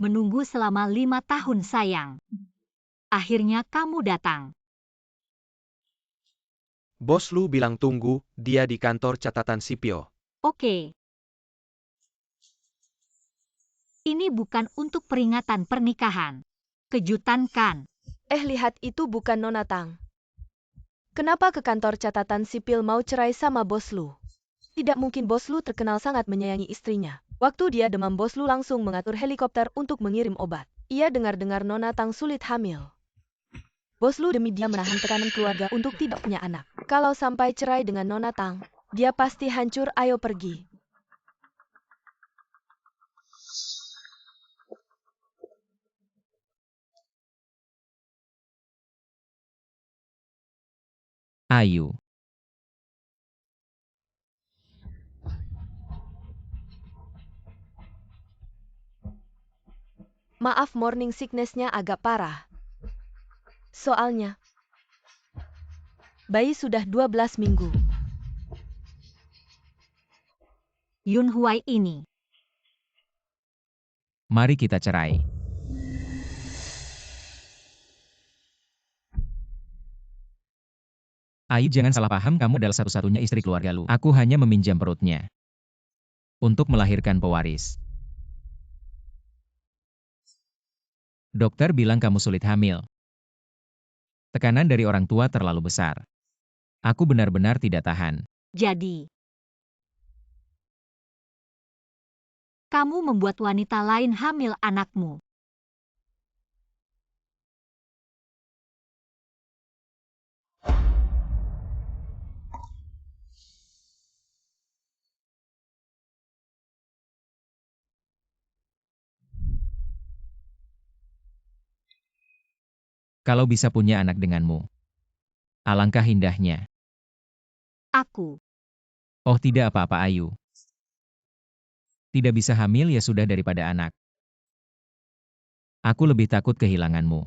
menunggu selama 5 tahun sayang. Akhirnya kamu datang. Bos Lu bilang tunggu, dia di kantor catatan sipil. Oke. Ini bukan untuk peringatan pernikahan. Kejutan kan? Lihat itu bukan Nona Tang. Kenapa ke kantor catatan sipil mau cerai sama Bos Lu? Tidak mungkin Bos Lu terkenal sangat menyayangi istrinya. Waktu dia demam Bos Lu langsung mengatur helikopter untuk mengirim obat. Ia dengar-dengar Nona Tang sulit hamil. Bos Lu demi dia menahan tekanan keluarga untuk tidak punya anak. Kalau sampai cerai dengan Nona Tang, dia pasti hancur. Ayo pergi. Ayu. Maaf, morning sickness-nya agak parah. Soalnya, bayi sudah 12 minggu. Yun Huai ini. Mari kita cerai. Ayu, jangan salah paham, kamu adalah satu-satunya istri keluarga Lu. Aku hanya meminjam perutnya untuk melahirkan pewaris. Dokter bilang kamu sulit hamil. Tekanan dari orang tua terlalu besar. Aku benar-benar tidak tahan. Jadi, kamu membuat wanita lain hamil anakmu. Kalau bisa punya anak denganmu, alangkah indahnya. Aku. Oh, tidak apa-apa Ayu. Tidak bisa hamil ya sudah daripada anak. Aku lebih takut kehilanganmu.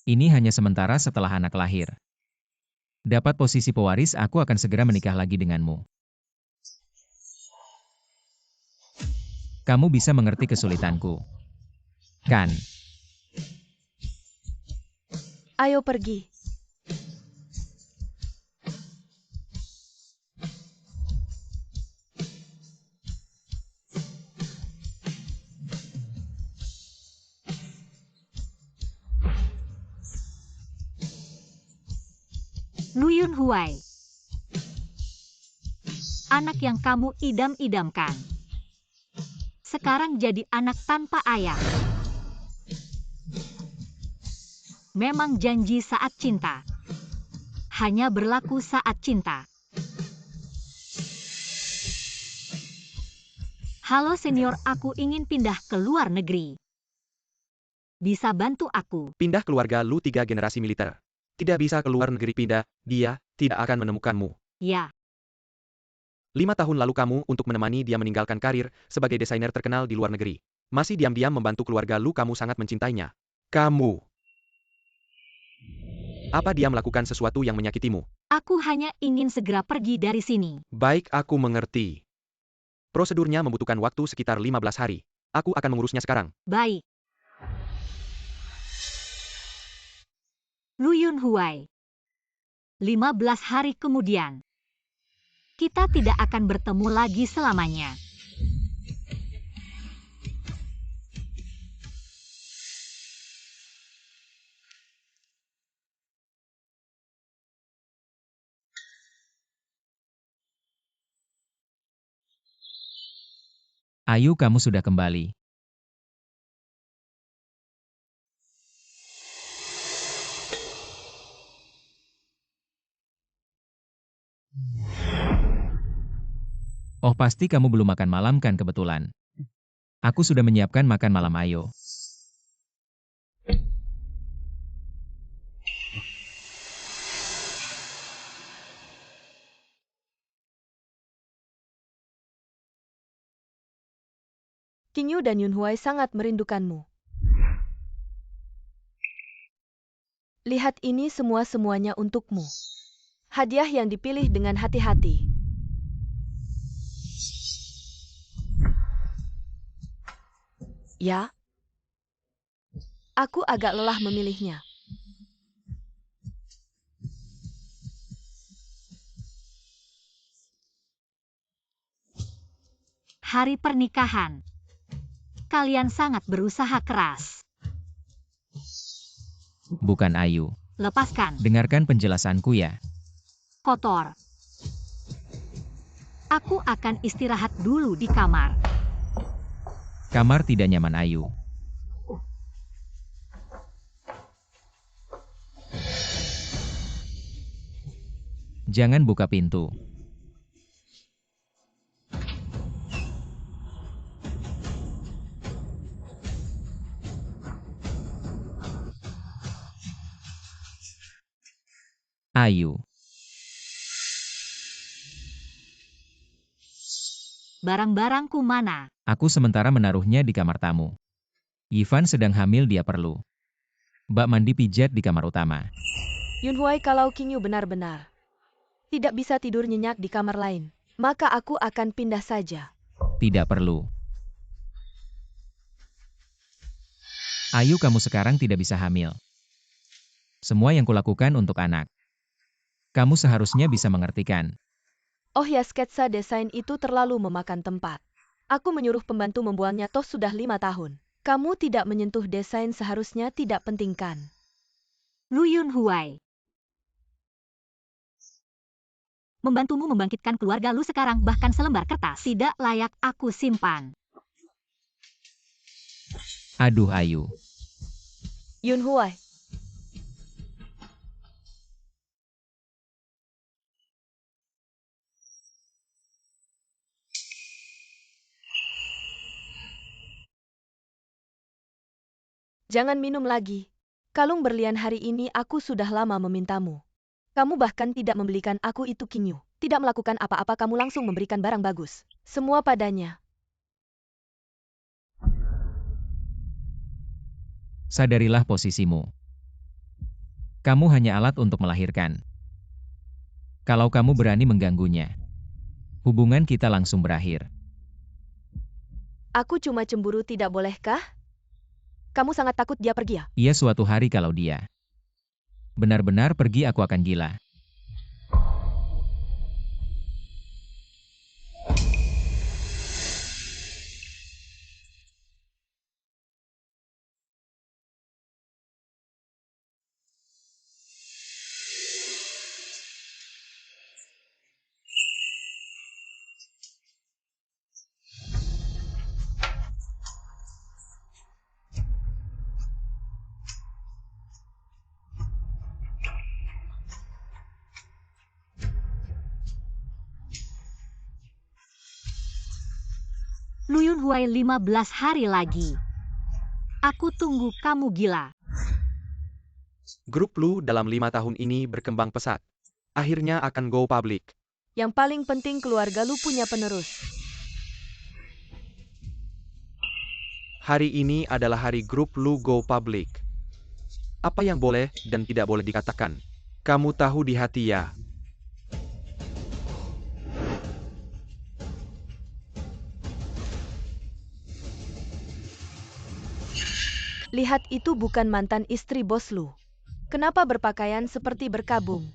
Ini hanya sementara. Setelah anak lahir, dapat posisi pewaris, aku akan segera menikah lagi denganmu. Kamu bisa mengerti kesulitanku, kan? Ayo pergi. Lu Yun Huai. Anak yang kamu idam-idamkan. Sekarang jadi anak tanpa ayah. Memang janji saat cinta. Hanya berlaku saat cinta. Halo senior, aku ingin pindah ke luar negeri. Bisa bantu aku? Pindah keluarga Lu 3 generasi militer. Tidak bisa keluar negeri, pindah, dia tidak akan menemukanmu. Ya. 5 tahun lalu kamu untuk menemani dia meninggalkan karir sebagai desainer terkenal di luar negeri. Masih diam-diam membantu keluarga Lu, kamu sangat mencintainya. Kamu. Apa dia melakukan sesuatu yang menyakitimu? Aku hanya ingin segera pergi dari sini. Baik, aku mengerti. Prosedurnya membutuhkan waktu sekitar 15 hari. Aku akan mengurusnya sekarang. Baik. Lu Yun Huai. 15 hari kemudian. Kita tidak akan bertemu lagi selamanya. Ayu, kamu sudah kembali. Oh, pasti kamu belum makan malam kan kebetulan. Aku sudah menyiapkan makan malam, ayo. King Yu dan Yun Huai sangat merindukanmu. Lihat ini semuanya untukmu. Hadiah yang dipilih dengan hati-hati. Ya, aku agak lelah memilihnya. Hari pernikahan. Kalian sangat berusaha keras. Bukan Ayu. Lepaskan. Dengarkan penjelasanku ya. Kotor. Aku akan istirahat dulu di kamar. Kamar tidak nyaman Ayu. Jangan buka pintu. Ayu. Barang-barangku mana? Aku sementara menaruhnya di kamar tamu. Ivan sedang hamil, dia perlu bak mandi pijat di kamar utama. Yunhuai, kalau Qingyu benar-benar tidak bisa tidur nyenyak di kamar lain, maka aku akan pindah saja. Tidak perlu. Ayu, kamu sekarang tidak bisa hamil. Semua yang kulakukan untuk anak. Kamu seharusnya bisa mengertikan. Oh ya, sketsa desain itu terlalu memakan tempat. Aku menyuruh pembantu membuangnya toh sudah 5 tahun. Kamu tidak menyentuh desain, seharusnya tidak pentingkan. Lu Yunhuai. Membantumu membangkitkan keluarga lu sekarang, bahkan selembar kertas tidak layak aku simpan. Aduh Ayu. Yunhuai. Jangan minum lagi. Kalung berlian hari ini aku sudah lama memintamu. Kamu bahkan tidak membelikan aku itu, Qingyu. Tidak melakukan apa-apa, kamu langsung memberikan barang bagus. Semua padanya. Sadarilah posisimu. Kamu hanya alat untuk melahirkan. Kalau kamu berani mengganggunya, hubungan kita langsung berakhir. Aku cuma cemburu, tidak bolehkah? Kamu sangat takut dia pergi ya? Iya, suatu hari kalau dia benar-benar pergi, aku akan gila. Lu Yunhuai, 15 hari lagi. Aku tunggu kamu gila. Grup Lu dalam 5 tahun ini berkembang pesat. Akhirnya akan go public. Yang paling penting, keluarga lu punya penerus. Hari ini adalah hari grup Lu go public. Apa yang boleh dan tidak boleh dikatakan? Kamu tahu di hati ya. Lihat, itu bukan mantan istri bos lu. Kenapa berpakaian seperti berkabung?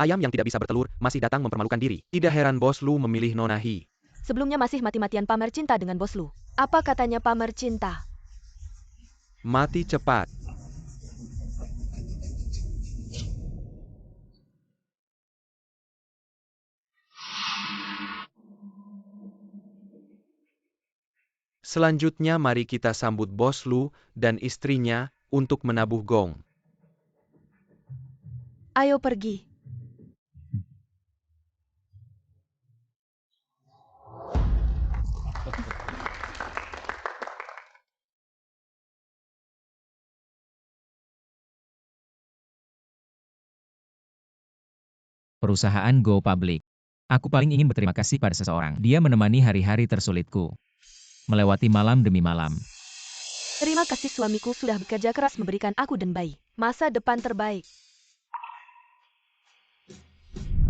Ayam yang tidak bisa bertelur masih datang mempermalukan diri. Tidak heran bos Lu memilih Nona Hi. Sebelumnya masih mati-matian pamer cinta dengan bos lu. Apa katanya pamer cinta? Mati cepat. Selanjutnya mari kita sambut bos Lu dan istrinya untuk menabuh gong. Ayo pergi. Perusahaan go public. Aku paling ingin berterima kasih pada seseorang. Dia menemani hari-hari tersulitku. Melewati malam demi malam. Terima kasih, suamiku sudah bekerja keras memberikan aku dan bayi masa depan terbaik.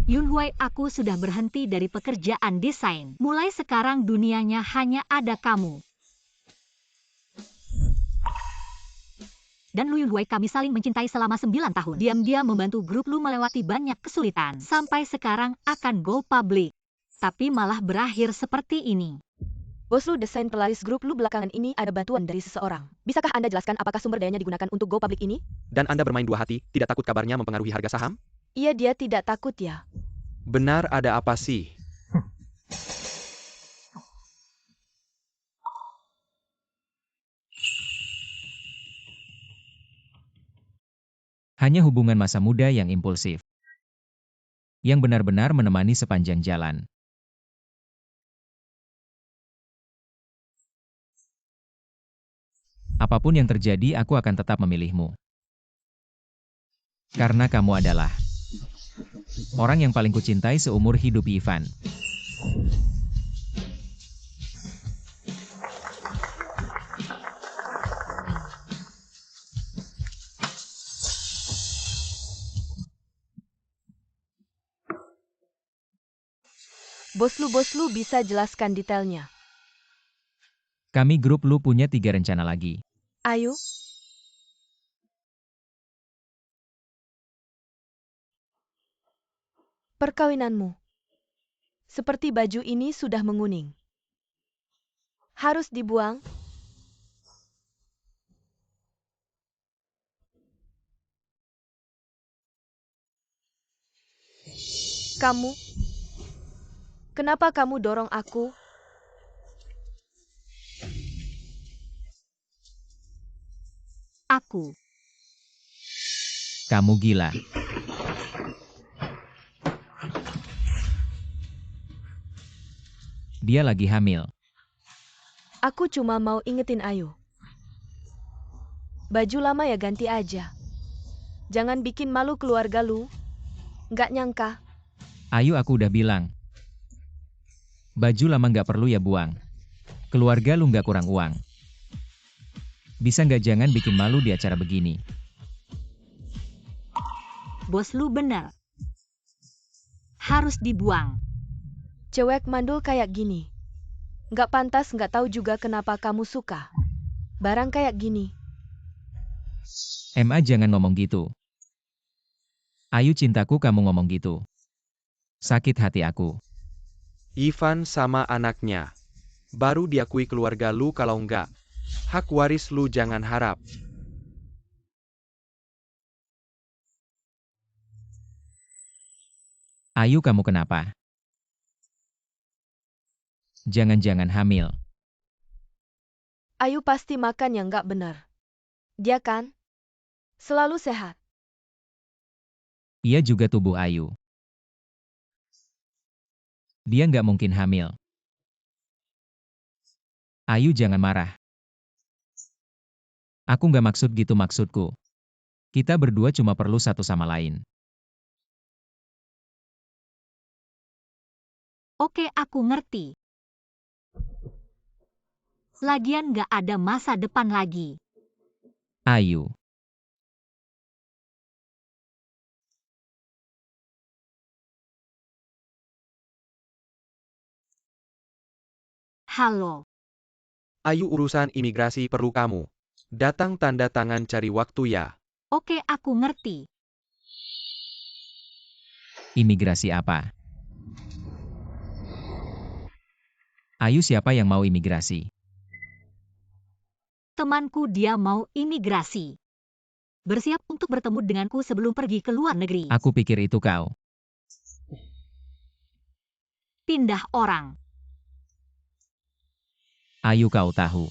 Yunhui, aku sudah berhenti dari pekerjaan desain. Mulai sekarang dunianya hanya ada kamu. Dan Lu Yunhui, kami saling mencintai selama 9 tahun. Diam-diam membantu grup Lu melewati banyak kesulitan. Sampai sekarang akan go public. Tapi malah berakhir seperti ini. Bos Lu, desain pelaris grup Lu belakangan ini ada bantuan dari seseorang. Bisakah Anda jelaskan apakah sumber dayanya digunakan untuk go public ini? Dan Anda bermain dua hati, tidak takut kabarnya mempengaruhi harga saham? Iya, dia tidak takut ya. Benar, ada apa sih? Hanya hubungan masa muda yang impulsif. Yang benar-benar menemani sepanjang jalan. Apapun yang terjadi, aku akan tetap memilihmu. Karena kamu adalah orang yang paling kucintai seumur hidup, Ivan. Bos Lu bisa jelaskan detailnya. Kami grup Lu punya 3 rencana lagi. Ayo. Perkawinanmu. Seperti baju ini sudah menguning. Harus dibuang. Kamu. Kenapa kamu dorong aku? Aku. Kamu gila. Dia lagi hamil. Aku cuma mau ingetin Ayu. Baju lama ya ganti aja. Jangan bikin malu keluarga Lu. Nggak nyangka. Ayu, aku udah bilang. Baju lama nggak perlu ya buang. Keluarga Lu nggak kurang uang. Bisa nggak jangan bikin malu di acara begini. Bos Lu benar. Harus dibuang. Cewek mandul kayak gini. Nggak pantas, nggak tahu juga kenapa kamu suka. Barang kayak gini. MA jangan ngomong gitu. Ayu cintaku, kamu ngomong gitu. Sakit hati aku. Ivan sama anaknya. Baru diakui keluarga Lu, kalau enggak, hak waris Lu jangan harap. Ayu, kamu kenapa? Jangan-jangan hamil. Ayu pasti makan yang nggak benar. Dia kan selalu sehat. Ia juga tubuh Ayu. Dia nggak mungkin hamil. Ayu, jangan marah. Aku nggak maksud gitu, maksudku. Kita berdua cuma perlu satu sama lain. Oke, aku ngerti. Lagian nggak ada masa depan lagi. Ayu. Halo. Ayu, urusan imigrasi perlu kamu. Datang tanda tangan cari waktu ya. Oke, aku ngerti. Imigrasi apa? Ayu, siapa yang mau imigrasi? Temanku, dia mau imigrasi. Bersiap untuk bertemu denganku sebelum pergi ke luar negeri. Aku pikir itu kau. Pindah orang. Ayu, kau tahu.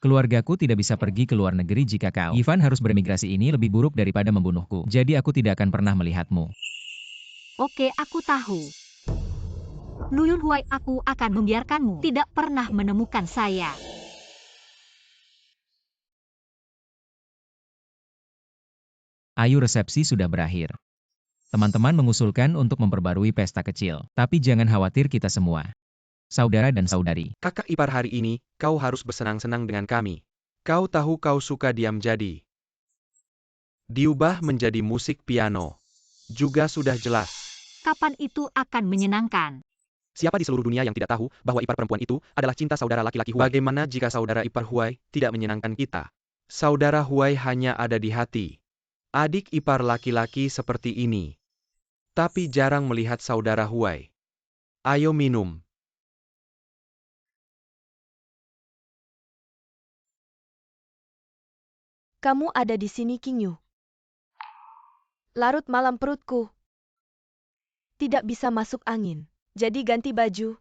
Keluargaku tidak bisa pergi ke luar negeri jika kau, Ivan, harus beremigrasi. Ini lebih buruk daripada membunuhku. Jadi aku tidak akan pernah melihatmu. Oke, aku tahu. Lu Yunhui, aku akan membiarkanmu tidak pernah menemukan saya. Ayu, resepsi sudah berakhir. Teman-teman mengusulkan untuk memperbarui pesta kecil. Tapi jangan khawatir, kita semua saudara dan saudari. Kakak ipar, hari ini, kau harus bersenang-senang dengan kami. Kau tahu kau suka diam, jadi diubah menjadi musik piano. Juga sudah jelas. Kapan itu akan menyenangkan? Siapa di seluruh dunia yang tidak tahu bahwa ipar perempuan itu adalah cinta saudara laki-laki Huai? Bagaimana jika saudara ipar Huai tidak menyenangkan kita? Saudara Huai hanya ada di hati. Adik ipar laki-laki seperti ini. Tapi jarang melihat saudara Huai. Ayo minum. Kamu ada di sini, Qingyu. Larut malam perutku. Tidak bisa masuk angin. Jadi ganti baju.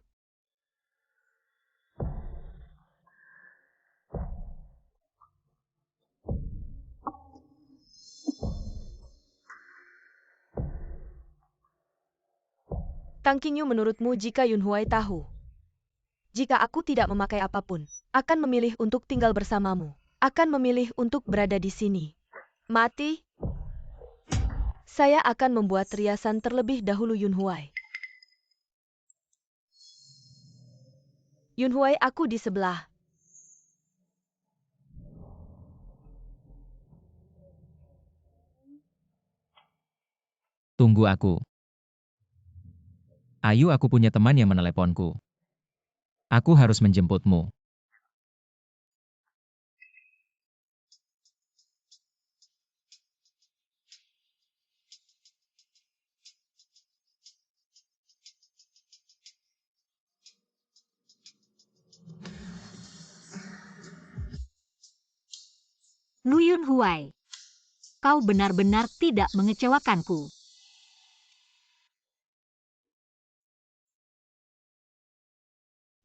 Tang Qingyu, menurutmu jika Yun Huai tahu? Jika aku tidak memakai apapun, akan memilih untuk tinggal bersamamu. Akan memilih untuk berada di sini. Mati? Saya akan membuat riasan terlebih dahulu Yun Huai. Yun Huai, aku di sebelah. Tunggu aku. Ayu, aku punya teman yang meneleponku. Aku harus menjemputmu. Lu Yun Huai, kau benar-benar tidak mengecewakanku.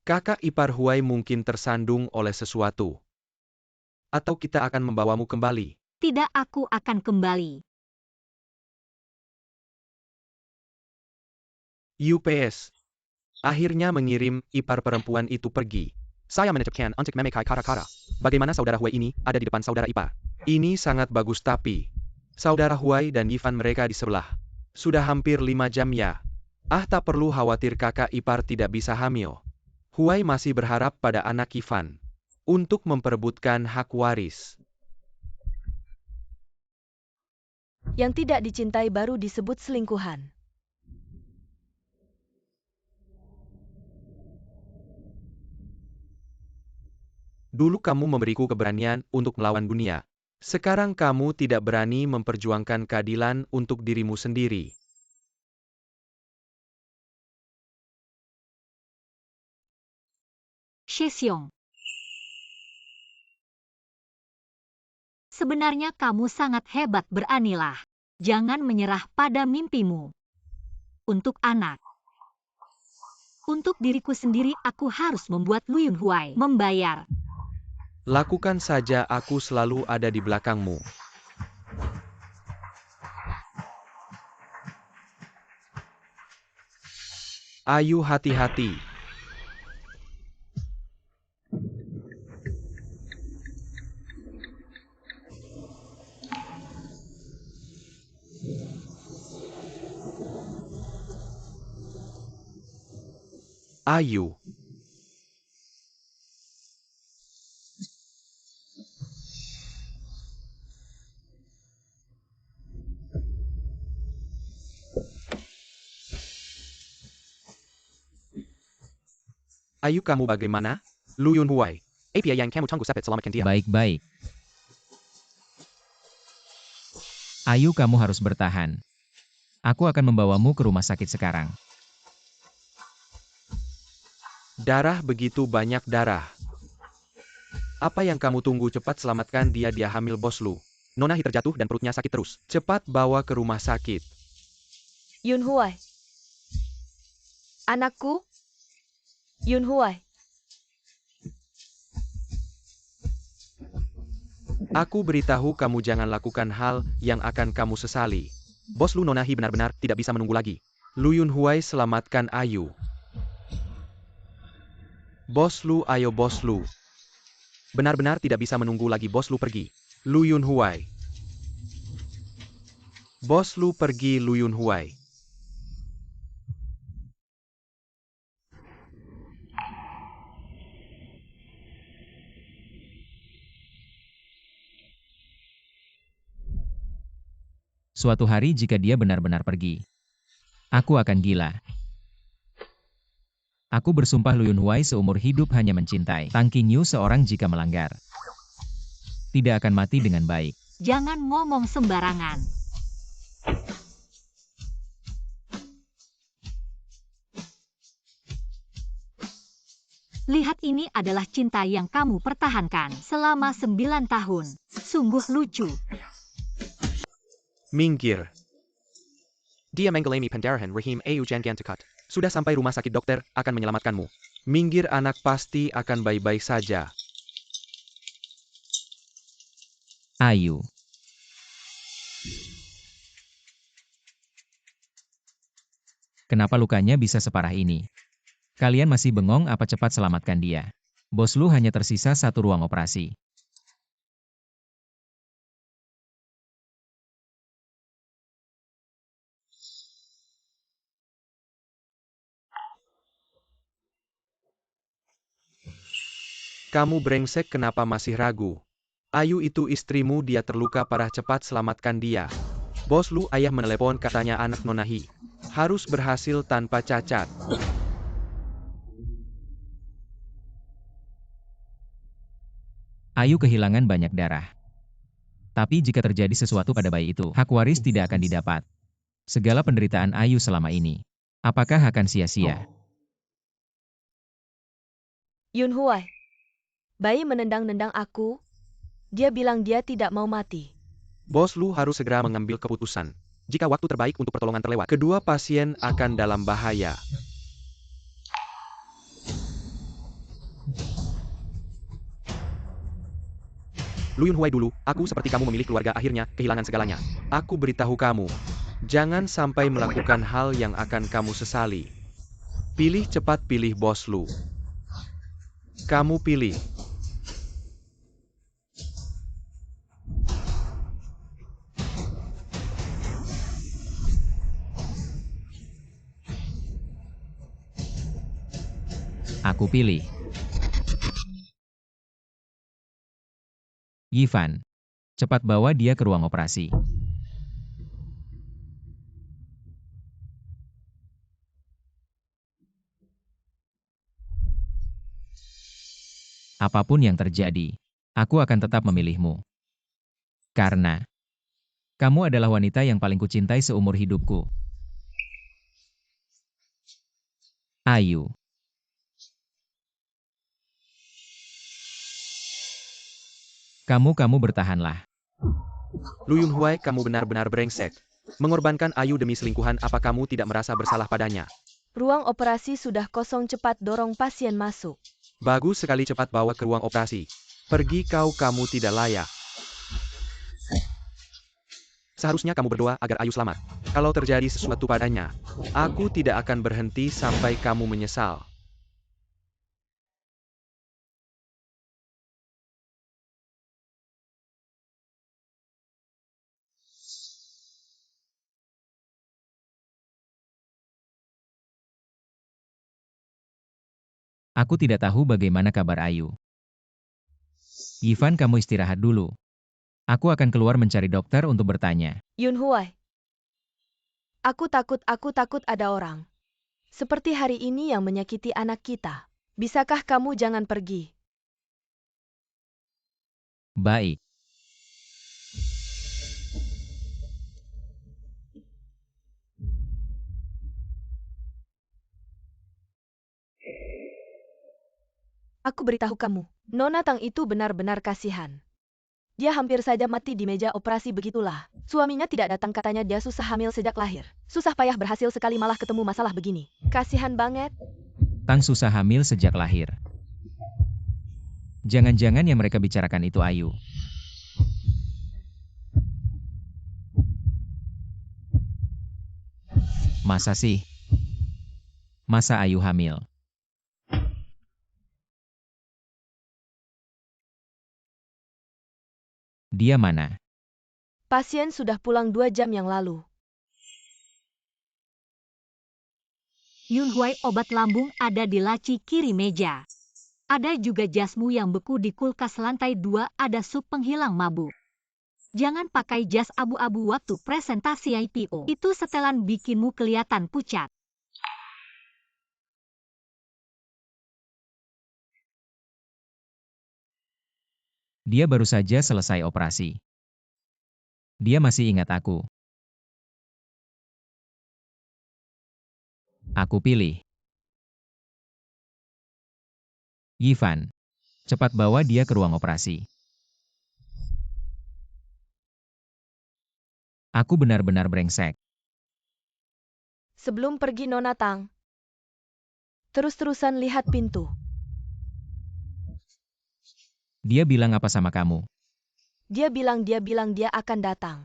Kakak ipar Huai mungkin tersandung oleh sesuatu. Atau kita akan membawamu kembali. Tidak, aku akan kembali. UPS. Akhirnya mengirim ipar perempuan itu pergi. Saya menetapkan untuk memakai kata-kata. Bagaimana saudara Huai ini ada di depan saudara ipar? Ini sangat bagus, tapi saudara Huai dan Ivan mereka di sebelah. Sudah hampir 5 jam ya. Tak perlu khawatir kakak ipar tidak bisa hamil. Huai masih berharap pada anak Ivan untuk memperebutkan hak waris. Yang tidak dicintai baru disebut selingkuhan. Dulu kamu memberiku keberanian untuk melawan dunia. Sekarang kamu tidak berani memperjuangkan keadilan untuk dirimu sendiri. Shesyong. Sebenarnya kamu sangat hebat, beranilah. Jangan menyerah pada mimpimu. Untuk anak. Untuk diriku sendiri, aku harus membuat Lu Yun Huai membayar. Lakukan saja, aku selalu ada di belakangmu. Ayu, hati-hati. Ayu. Ayu, kamu bagaimana? Lu Yun Huai. API yang kamu tunggu sampai selamatkan dia. Baik-baik. Ayu, kamu harus bertahan. Aku akan membawamu ke rumah sakit sekarang. Darah, begitu banyak darah. Apa yang kamu tunggu? Cepat selamatkan dia hamil, bos Lu. Nona Hi terjatuh dan perutnya sakit terus. Cepat bawa ke rumah sakit. Yun Huai. Anakku? Yun Huai. Aku beritahu kamu jangan lakukan hal yang akan kamu sesali. Bos Lu, Nona Hi benar-benar tidak bisa menunggu lagi. Lu Yun Huai, selamatkan Ayu. Bos Lu, ayo Bos Lu. Benar-benar tidak bisa menunggu lagi, Bos Lu pergi. Lu Yun Huai. Bos Lu pergi, Lu Yun Huai. Suatu hari jika dia benar-benar pergi, Aku akan gila. Aku bersumpah Lu Yunhuai seumur hidup hanya mencintai Tang Qingyu seorang jika melanggar. Tidak akan mati dengan baik. Jangan ngomong sembarangan. Lihat, ini adalah cinta yang kamu pertahankan selama 9 tahun. Sungguh lucu. Minggir. Dia menggelemi pendarahan rahim Ayu Jangan Tekat. Sudah sampai rumah sakit, dokter akan menyelamatkanmu. Minggir, anak pasti akan baik-baik saja. Ayu. Kenapa lukanya bisa separah ini? Kalian masih bengong apa? Cepat selamatkan dia. Bos Lu hanya tersisa satu ruang operasi. Kamu brengsek, kenapa masih ragu? Ayu itu istrimu, dia terluka parah, cepat selamatkan dia. Bos Lu, ayah menelepon, katanya anak Nonahi harus berhasil tanpa cacat. Ayu kehilangan banyak darah. Tapi jika terjadi sesuatu pada bayi itu, hak waris tidak akan didapat. Segala penderitaan Ayu selama ini, apakah akan sia-sia? Yunhuai. Bayi menendang-nendang aku. Dia bilang dia tidak mau mati. Bos Lu harus segera mengambil keputusan. Jika waktu terbaik untuk pertolongan terlewat, kedua pasien akan dalam bahaya. Lu Yunhuai dulu, aku seperti kamu memilih keluarga, akhirnya kehilangan segalanya. Aku beritahu kamu, jangan sampai melakukan hal yang akan kamu sesali. Pilih cepat, pilih Bos Lu. Kamu pilih. Aku pilih. Yifan, cepat bawa dia ke ruang operasi. Apapun yang terjadi, aku akan tetap memilihmu. Karena kamu adalah wanita yang paling kucintai seumur hidupku. Ayu. Kamu bertahanlah. Lu Yunhuai, kamu benar-benar brengsek. Mengorbankan Ayu demi selingkuhan, apa kamu tidak merasa bersalah padanya? Ruang operasi sudah kosong, cepat dorong pasien masuk. Bagus sekali, cepat bawa ke ruang operasi. Pergi kau, kamu tidak layak. Seharusnya kamu berdoa agar Ayu selamat. Kalau terjadi sesuatu padanya, aku tidak akan berhenti sampai kamu menyesal. Aku tidak tahu bagaimana kabar Ayu. Yifan, kamu istirahat dulu. Aku akan keluar mencari dokter untuk bertanya. Yunhuai. Aku takut ada orang. Seperti hari ini yang menyakiti anak kita. Bisakah kamu jangan pergi? Baik. Aku beritahu kamu, Nona Tang itu benar-benar kasihan. Dia hampir saja mati di meja operasi, begitulah. Suaminya tidak datang, katanya dia susah hamil sejak lahir. Susah payah berhasil sekali, malah ketemu masalah begini. Kasihan banget. Tang susah hamil sejak lahir. Jangan-jangan yang mereka bicarakan itu Ayu. Masa sih? Masa Ayu hamil? Dia mana? Pasien sudah pulang 2 jam yang lalu. Yunhuai, obat lambung ada di laci kiri meja. Ada juga jasmu yang beku di kulkas lantai 2, ada sup penghilang mabuk. Jangan pakai jas abu-abu waktu presentasi IPO. Itu setelan bikinmu kelihatan pucat. Dia baru saja selesai operasi. Dia masih ingat aku. Aku pilih Yivan. Cepat bawa dia ke ruang operasi. Aku benar-benar brengsek. Sebelum pergi Nona Tang, terus-terusan lihat pintu. Dia bilang apa sama kamu? Dia bilang dia akan datang.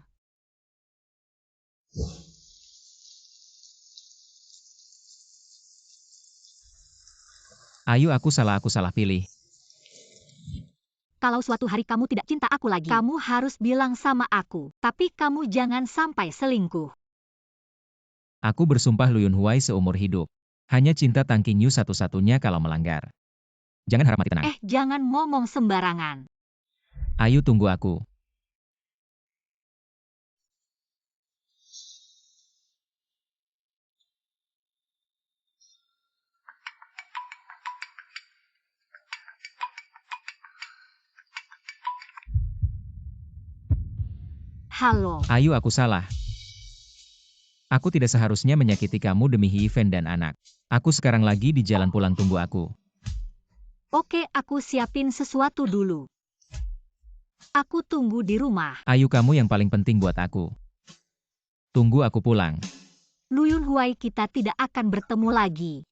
Ayo aku salah pilih. Kalau suatu hari kamu tidak cinta aku lagi, kamu harus bilang sama aku. Tapi kamu jangan sampai selingkuh. Aku bersumpah Luyun Huai seumur hidup. Hanya cinta Tang Qingyu satu-satunya kalau melanggar. Jangan harap mati tenang. Jangan ngomong sembarangan. Ayo tunggu aku. Halo. Ayo aku salah. Aku tidak seharusnya menyakiti kamu demi Yiven dan anak. Aku sekarang lagi di jalan pulang, tunggu aku. Oke, aku siapin sesuatu dulu. Aku tunggu di rumah. Ayo kamu yang paling penting buat aku. Tunggu aku pulang. Luyun Huai, kita tidak akan bertemu lagi.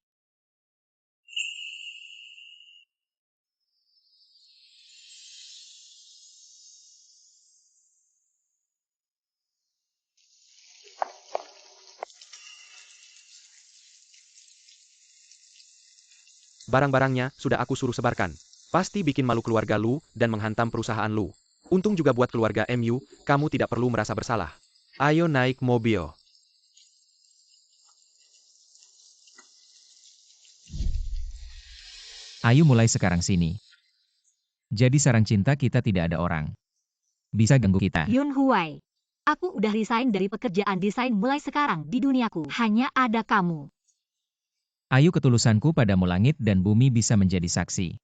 Barang-barangnya sudah aku suruh sebarkan. Pasti bikin malu keluarga Lu dan menghantam perusahaan Lu. Untung juga buat keluarga MU, kamu tidak perlu merasa bersalah. Ayo naik mobil. Ayo mulai sekarang sini. Jadi sarang cinta kita tidak ada orang bisa ganggu kita. Yun Huai, aku udah resign dari pekerjaan desain mulai sekarang di duniaku. Hanya ada kamu. Ayo ketulusanku padamu langit dan bumi bisa menjadi saksi.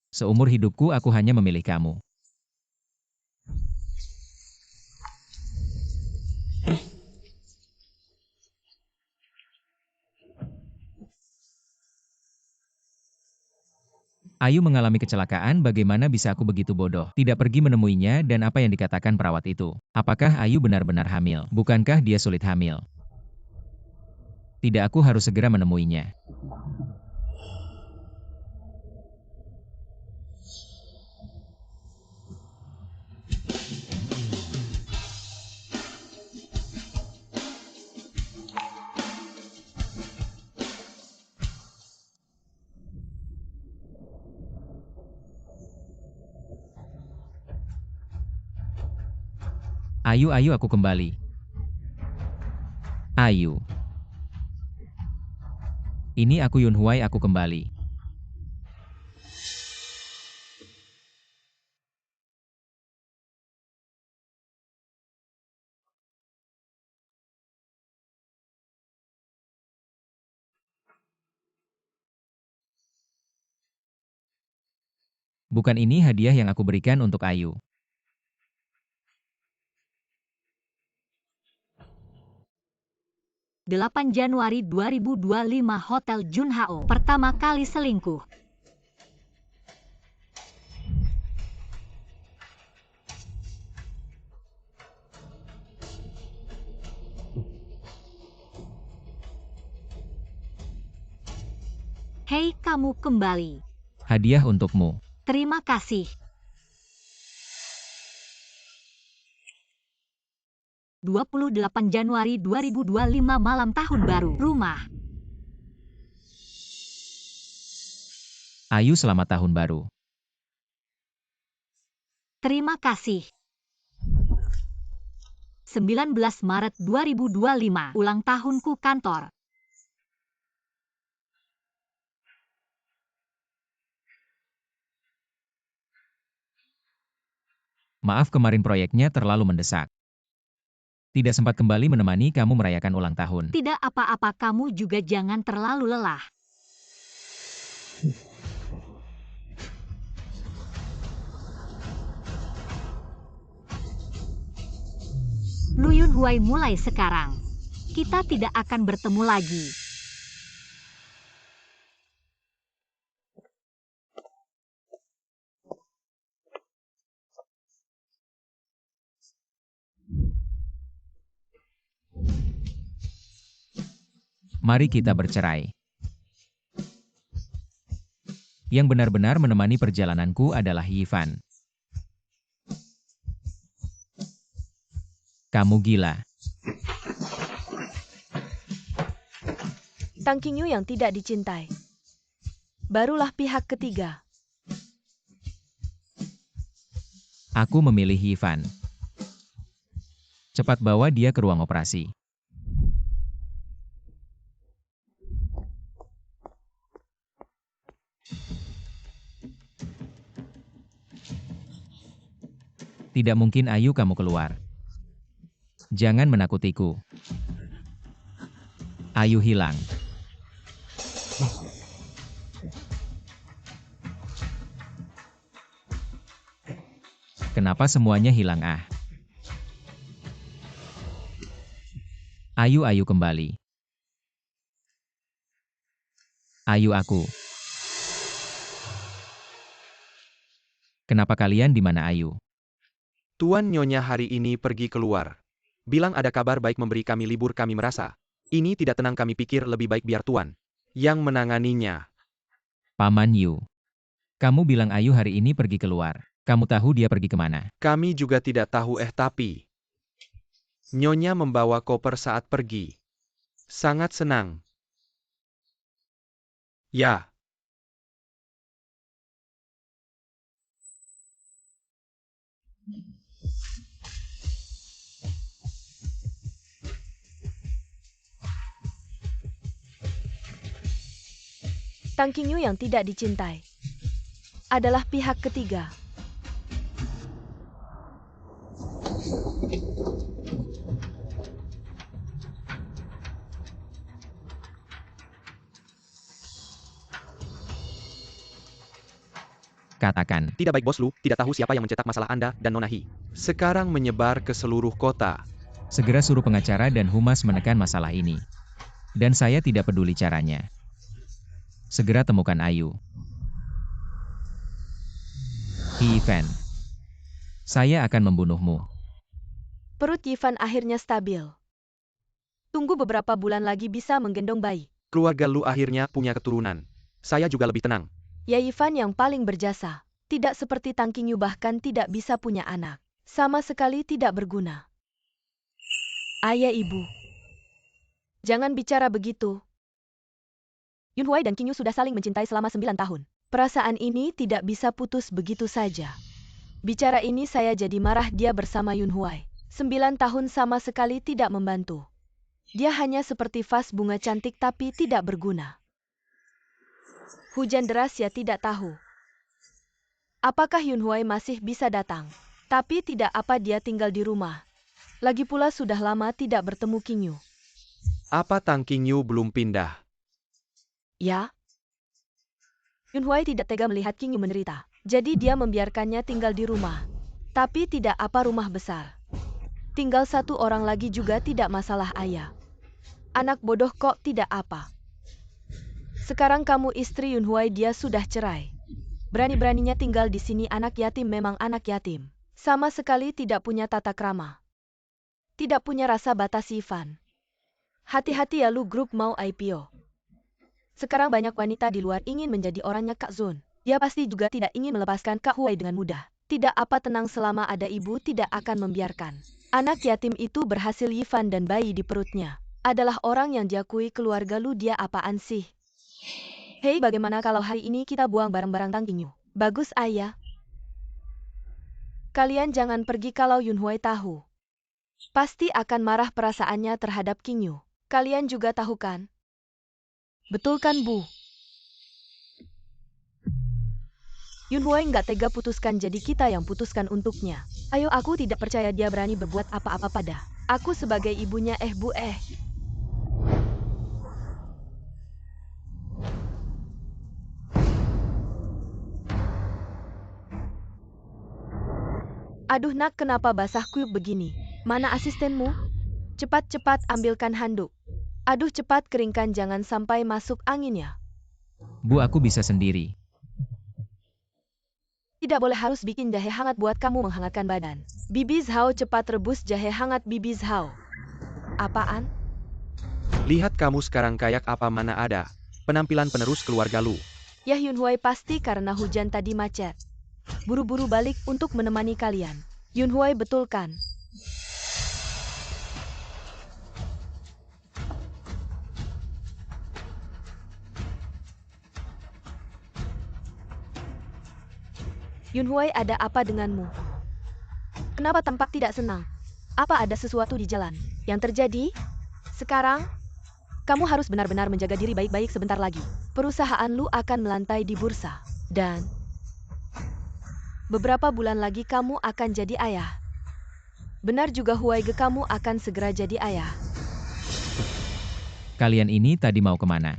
Seumur hidupku aku hanya memilih kamu. Ayu mengalami kecelakaan, bagaimana bisa aku begitu bodoh? Tidak pergi menemuinya dan apa yang dikatakan perawat itu? Apakah Ayu benar-benar hamil? Bukankah dia sulit hamil? Tidak, aku harus segera menemuinya. Ayu, aku kembali. Ayu. Ini aku Yun Huai, aku kembali. Bukan ini hadiah yang aku berikan untuk Ayu. 8 Januari 2025 Hotel Junhao. Pertama kali selingkuh. Hei, kamu kembali. Hadiah untukmu. Terima kasih. 28 Januari 2025 malam tahun baru. Rumah. Ayu, selamat tahun baru. Terima kasih. 19 Maret 2025 ulang tahunku kantor. Maaf kemarin proyeknya terlalu mendesak. Tidak sempat kembali menemani kamu merayakan ulang tahun. Tidak apa-apa, kamu juga jangan terlalu lelah. Lu Yunhuai, mulai sekarang. Kita tidak akan bertemu lagi. Mari kita bercerai. Yang benar-benar menemani perjalananku adalah Yifan. Kamu gila. Tang Qingyu yang tidak dicintai. Barulah pihak ketiga. Aku memilih Yifan. Cepat bawa dia ke ruang operasi. Tidak mungkin Ayu kamu keluar. Jangan menakutiku. Ayu hilang. Kenapa semuanya hilang ah? Ayu kembali. Ayu aku. Kenapa kalian di mana Ayu? Tuan Nyonya hari ini pergi keluar. Bilang ada kabar baik memberi kami libur, kami merasa. Ini tidak tenang, kami pikir lebih baik biar Tuan yang menanganinya. Paman Yu. Kamu bilang Ayu hari ini pergi keluar. Kamu tahu dia pergi kemana? Kami juga tidak tahu tapi Nyonya membawa koper saat pergi. Sangat senang. Ya. Tang Qingyu yang tidak dicintai adalah pihak ketiga. Katakan. Tidak baik bos Lu, tidak tahu siapa yang mencetak masalah Anda dan Nona Hi. Sekarang menyebar ke seluruh kota. Segera suruh pengacara dan humas menekan masalah ini. Dan saya tidak peduli caranya. Segera temukan Ayu. Yifan. Saya akan membunuhmu. Perut Yifan akhirnya stabil. Tunggu beberapa bulan lagi bisa menggendong bayi. Keluarga Lu akhirnya punya keturunan. Saya juga lebih tenang. Ya Yifan yang paling berjasa. Tidak seperti Tang Qingyu, bahkan tidak bisa punya anak. Sama sekali tidak berguna. Ayah ibu. Jangan bicara begitu. Yunhuai dan Qingyu sudah saling mencintai selama 9 tahun. Perasaan ini tidak bisa putus begitu saja. Bicara ini saya jadi marah, dia bersama Yunhuai. 9 tahun sama sekali tidak membantu. Dia hanya seperti vas bunga cantik tapi tidak berguna. Hujan deras, ya tidak tahu. Apakah Yunhuai masih bisa datang? Tapi tidak apa, dia tinggal di rumah. Lagi pula sudah lama tidak bertemu Qingyu. Apa Tang Qingyu belum pindah? Ya. Yunhuai tidak tega melihat Qingyu menderita. Jadi dia membiarkannya tinggal di rumah. Tapi tidak apa, rumah besar. Tinggal satu orang lagi juga tidak masalah ayah. Anak bodoh kok tidak apa. Sekarang kamu istri Yunhuai, dia sudah cerai. Berani-beraninya tinggal di sini, anak yatim memang anak yatim. Sama sekali tidak punya tata krama. Tidak punya rasa batas Yifan. Hati-hati ya lu, grup mau IPO. Sekarang banyak wanita di luar ingin menjadi orangnya Kak Zun. Dia pasti juga tidak ingin melepaskan Kak Huai dengan mudah. Tidak apa, tenang, selama ada ibu tidak akan membiarkan. Anak yatim itu berhasil. Yifan dan bayi di perutnya adalah orang yang diakui keluarga lu. Dia apaan sih? Hei, bagaimana kalau hari ini kita buang barang-barang Tang Qingyu? Bagus ayah. Kalian jangan pergi, kalau Yunhuai tahu. Pasti akan marah perasaannya terhadap Qingyu. Kalian juga tahu kan? Betul kan Bu? Yunhue nggak tega putuskan jadi kita yang putuskan untuknya. Ayo, aku tidak percaya dia berani berbuat apa-apa pada aku sebagai ibunya. Bu. Aduh nak, kenapa basah kuyup begini? Mana asistenmu? Cepat-cepat ambilkan handuk. Aduh, cepat keringkan, jangan sampai masuk angin ya. Bu, aku bisa sendiri. Tidak boleh, harus bikin jahe hangat buat kamu menghangatkan badan. Bibi Zhao, cepat rebus jahe hangat Bibi Zhao. Apaan? Lihat kamu sekarang kayak apa, mana ada penampilan penerus keluarga Lu. Ya Yunhue, pasti karena hujan tadi macet. Buru-buru balik untuk menemani kalian. Yunhue, betul kan? Yunhue, ada apa denganmu? Kenapa tampak tidak senang? Apa ada sesuatu di jalan yang terjadi? Sekarang, kamu harus benar-benar menjaga diri baik-baik. Sebentar lagi, perusahaan Lu akan melantai di bursa. Dan beberapa bulan lagi kamu akan jadi ayah. Benar juga Huaige, kamu akan segera jadi ayah. Kalian ini tadi mau kemana?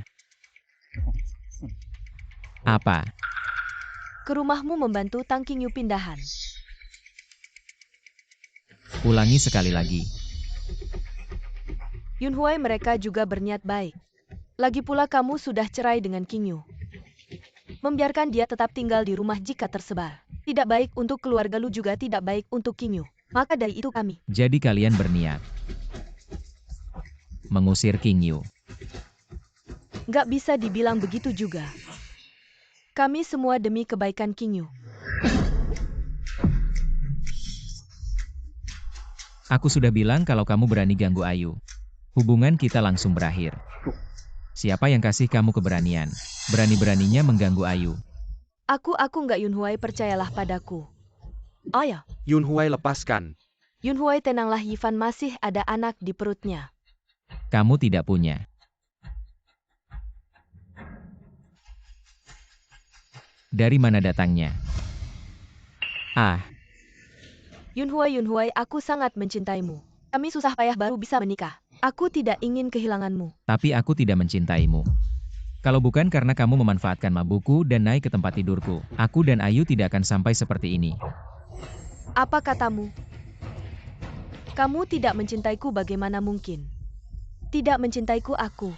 Apa? Ke rumahmu membantu Tang Qingyu pindahan. Ulangi sekali lagi. Yunhue, mereka juga berniat baik. Lagi pula kamu sudah cerai dengan Qingyu. Membiarkan dia tetap tinggal di rumah jika tersebar tidak baik untuk keluarga Lu, juga tidak baik untuk Qingyu. Maka dari itu kami. Jadi kalian berniat mengusir Qingyu. Nggak bisa dibilang begitu juga. Kami semua demi kebaikan Qingyu. Aku sudah bilang kalau kamu berani ganggu Ayu, hubungan kita langsung berakhir. Siapa yang kasih kamu keberanian? Berani-beraninya mengganggu Ayu. Aku nggak. Yunhue, percayalah padaku. Oh ya, Yunhue, lepaskan. Yunhue, tenanglah, Yifan masih ada anak di perutnya. Kamu tidak punya. Dari mana datangnya? Ah, Yunhue, aku sangat mencintaimu. Kami susah payah baru bisa menikah. Aku tidak ingin kehilanganmu. tapi aku tidak mencintaimu. Kalau bukan karena kamu memanfaatkan mabukku dan naik ke tempat tidurku, aku dan Ayu tidak akan sampai seperti ini. Apa katamu? Kamu tidak mencintaiku, bagaimana mungkin? Tidak mencintaiku aku.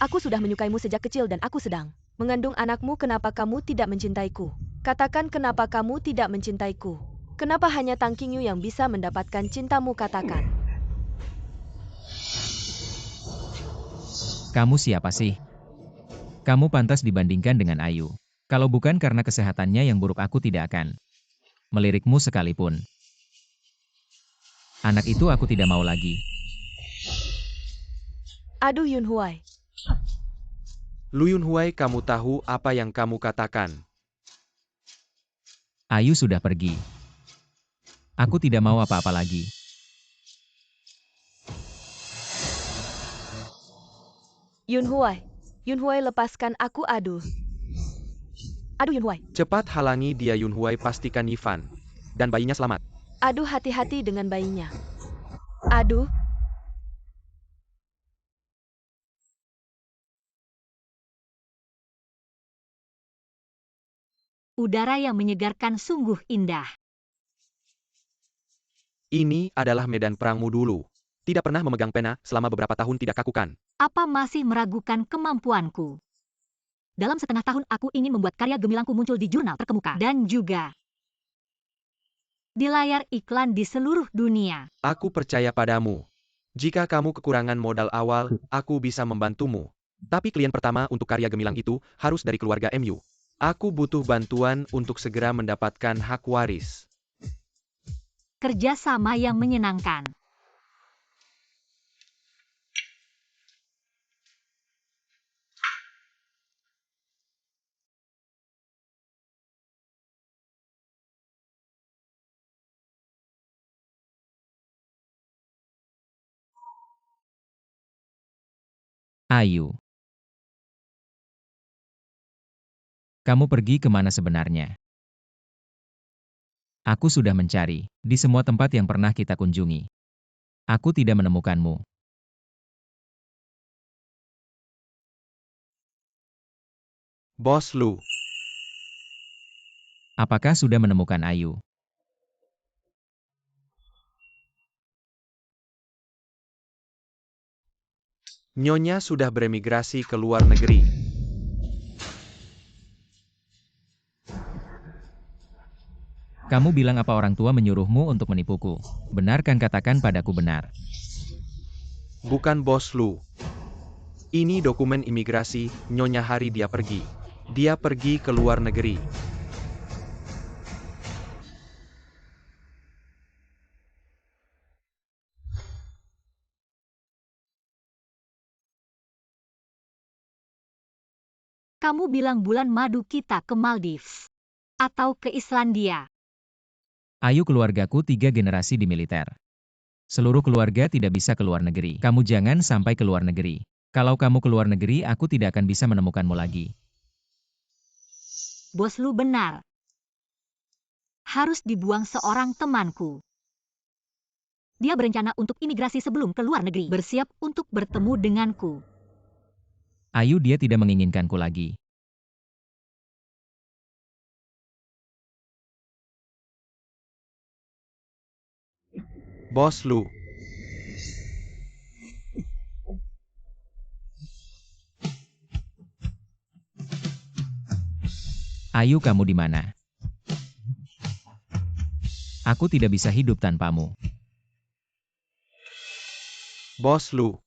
Aku sudah menyukaimu sejak kecil dan aku sedang mengandung anakmu. Kenapa kamu tidak mencintaiku? Katakan, kenapa kamu tidak mencintaiku? Kenapa hanya Tang Qingyu yang bisa mendapatkan cintamu? Katakan. Kamu siapa sih? Kamu pantas dibandingkan dengan Ayu. Kalau bukan karena kesehatannya yang buruk, aku tidak akan melirikmu sekalipun. Anak itu aku tidak mau lagi. Aduh Yunhue. Lu Yunhue, kamu tahu apa yang kamu katakan? Ayu sudah pergi. Aku tidak mau apa-apa lagi. Yunhue, lepaskan aku. Aduh Yunhue. Cepat halangi dia, Yunhue, pastikan Yifan dan bayinya selamat. Aduh, hati-hati dengan bayinya. Aduh. Udara yang menyegarkan sungguh indah. Ini adalah medan perangmu dulu. Tidak pernah memegang pena selama beberapa tahun, tidak kakukan. Apa masih meragukan kemampuanku? Dalam setengah tahun aku ingin membuat karya gemilangku muncul di jurnal terkemuka dan juga di layar iklan di seluruh dunia. Aku percaya padamu. Jika kamu kekurangan modal awal, aku bisa membantumu. Tapi klien pertama untuk karya gemilang itu harus dari keluarga MU. Aku butuh bantuan untuk segera mendapatkan hak waris. Kerjasama yang menyenangkan. Ayu. Kamu pergi kemana sebenarnya? Aku sudah mencari di semua tempat yang pernah kita kunjungi. Aku tidak menemukanmu. Bos Lu. Apakah sudah menemukan Ayu? Nyonya sudah beremigrasi ke luar negeri. Kamu bilang apa orang tua menyuruhmu untuk menipuku? Benarkan katakan padaku benar. Bukan Bos Lu. Ini dokumen imigrasi, Nyonya hari dia pergi. Dia pergi ke luar negeri. Kamu bilang bulan madu kita ke Maldives. Atau ke Islandia. Ayu keluargaku 3 generasi di militer. Seluruh keluarga tidak bisa ke luar negeri. Kamu jangan sampai ke luar negeri. Kalau kamu ke luar negeri, aku tidak akan bisa menemukanmu lagi. Bos Lu benar. Harus dibuang seorang temanku. Dia berencana untuk imigrasi sebelum ke luar negeri. Bersiap untuk bertemu denganku. Ayu dia tidak menginginkanku lagi. Bos Lu. Ayu kamu di mana? Aku tidak bisa hidup tanpamu. Bos Lu.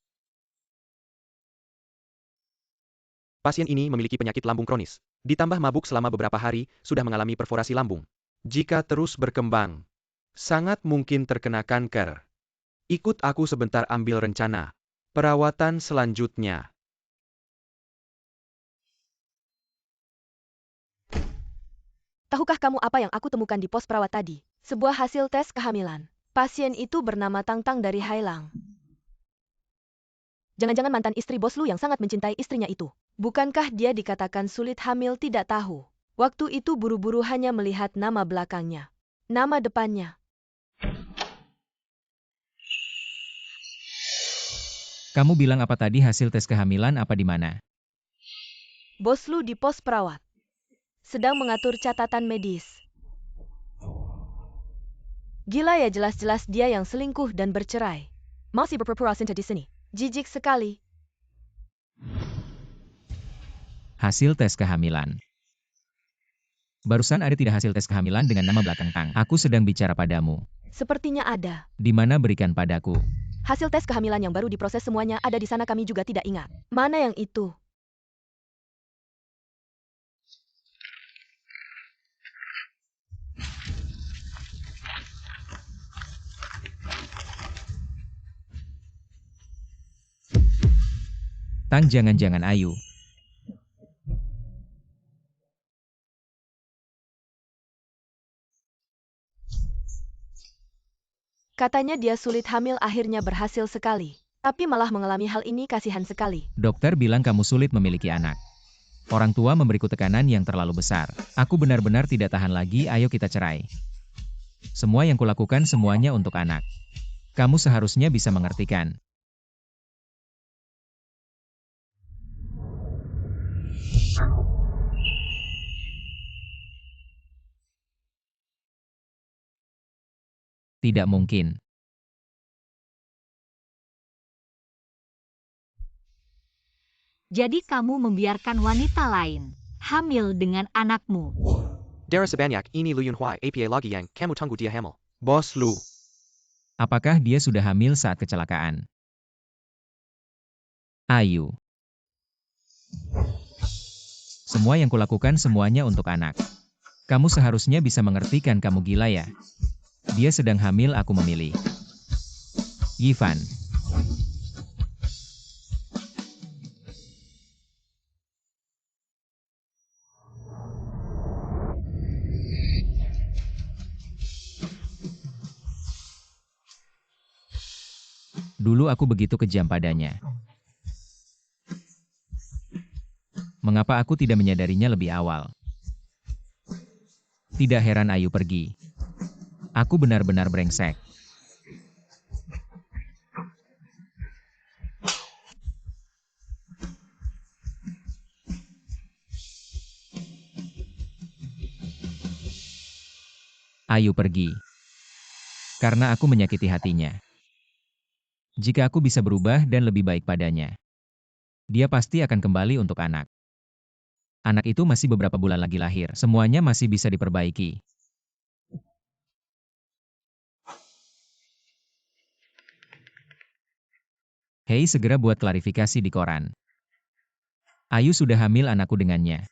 Pasien ini memiliki penyakit lambung kronis. Ditambah mabuk selama beberapa hari, sudah mengalami perforasi lambung. Jika terus berkembang, sangat mungkin terkena kanker. Ikut aku sebentar ambil rencana perawatan selanjutnya. Tahukah kamu apa yang aku temukan di pos perawat tadi? Sebuah hasil tes kehamilan. Pasien itu bernama Tang Tang dari Hailang. Jangan-jangan mantan istri Bos Lu yang sangat mencintai istrinya itu. Bukankah dia dikatakan sulit hamil tidak tahu? Waktu itu buru-buru hanya melihat nama belakangnya. Nama depannya. Kamu bilang apa tadi hasil tes kehamilan apa di mana? Bos Lu di pos perawat. Sedang mengatur catatan medis. Gila ya, jelas-jelas dia yang selingkuh dan bercerai. Masih berpura-pura cinta di sini. Jijik sekali. Hasil tes kehamilan. Barusan ada tidak hasil tes kehamilan dengan nama belakang Tang? Aku sedang bicara padamu. Sepertinya ada. Di mana berikan padaku? Hasil tes kehamilan yang baru diproses semuanya ada di sana, kami juga tidak ingat. Mana yang itu? Tang jangan-jangan Ayu. Katanya dia sulit hamil, akhirnya berhasil sekali. Tapi malah mengalami hal ini, kasihan sekali. Dokter bilang kamu sulit memiliki anak. Orang tua memberiku tekanan yang terlalu besar. Aku benar-benar tidak tahan lagi, ayo kita cerai. Semua yang kulakukan semuanya untuk anak. Kamu seharusnya bisa mengertikan. Tidak mungkin. Jadi kamu membiarkan wanita lain hamil dengan anakmu. Dara sebanyak ini Lu Yunhuai APA lagi yang kamu tunggu dia hamil. Bos Lu. Apakah dia sudah hamil saat kecelakaan? Ayu. Semua yang kulakukan semuanya untuk anak. Kamu seharusnya bisa mengertikan, kamu gila ya. Dia sedang hamil, aku memilih. Yivan. Dulu aku begitu kejam padanya. Mengapa aku tidak menyadarinya lebih awal? Tidak heran Ayu pergi. Aku benar-benar brengsek. Ayu pergi. Karena aku menyakiti hatinya. Jika aku bisa berubah dan lebih baik padanya, dia pasti akan kembali untuk anak. Anak itu masih beberapa bulan lagi lahir. Semuanya masih bisa diperbaiki. Hei, segera buat klarifikasi di koran. Ayu sudah hamil anakku dengannya.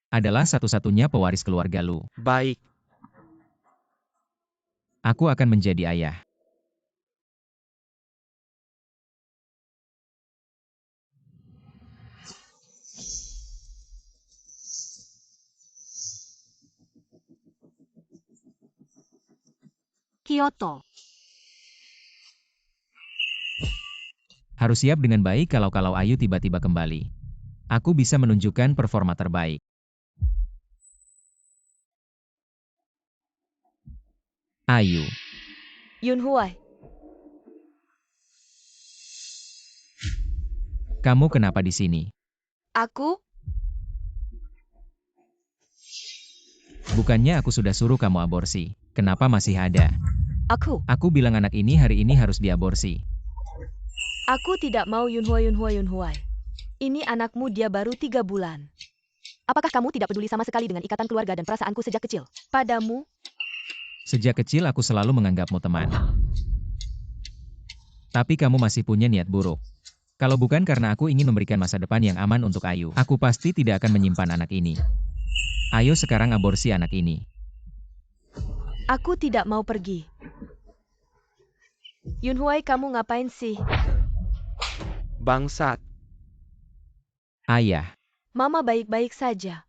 Adalah satu-satunya pewaris keluarga Lu. Baik, Aku akan menjadi ayah. Kyoto. Harus siap dengan baik kalau Ayu tiba-tiba kembali. Aku bisa menunjukkan performa terbaik. Ayu, Yunhuai, kamu kenapa di sini? aku? Bukannya aku sudah suruh kamu aborsi. Kenapa masih ada? Aku. Aku bilang anak ini hari ini harus diaborsi. Aku tidak mau Yunhuai. Ini anakmu, dia baru 3 bulan. Apakah kamu tidak peduli sama sekali dengan ikatan keluarga dan perasaanku sejak kecil? Padamu? Sejak kecil aku selalu menganggapmu teman. Tapi kamu masih punya niat buruk. Kalau bukan karena aku ingin memberikan masa depan yang aman untuk Ayu, aku pasti tidak akan menyimpan anak ini. Ayo sekarang aborsi anak ini. Aku tidak mau pergi. Yunhuai, kamu ngapain sih? bangsat. Ayah, Mama baik-baik saja.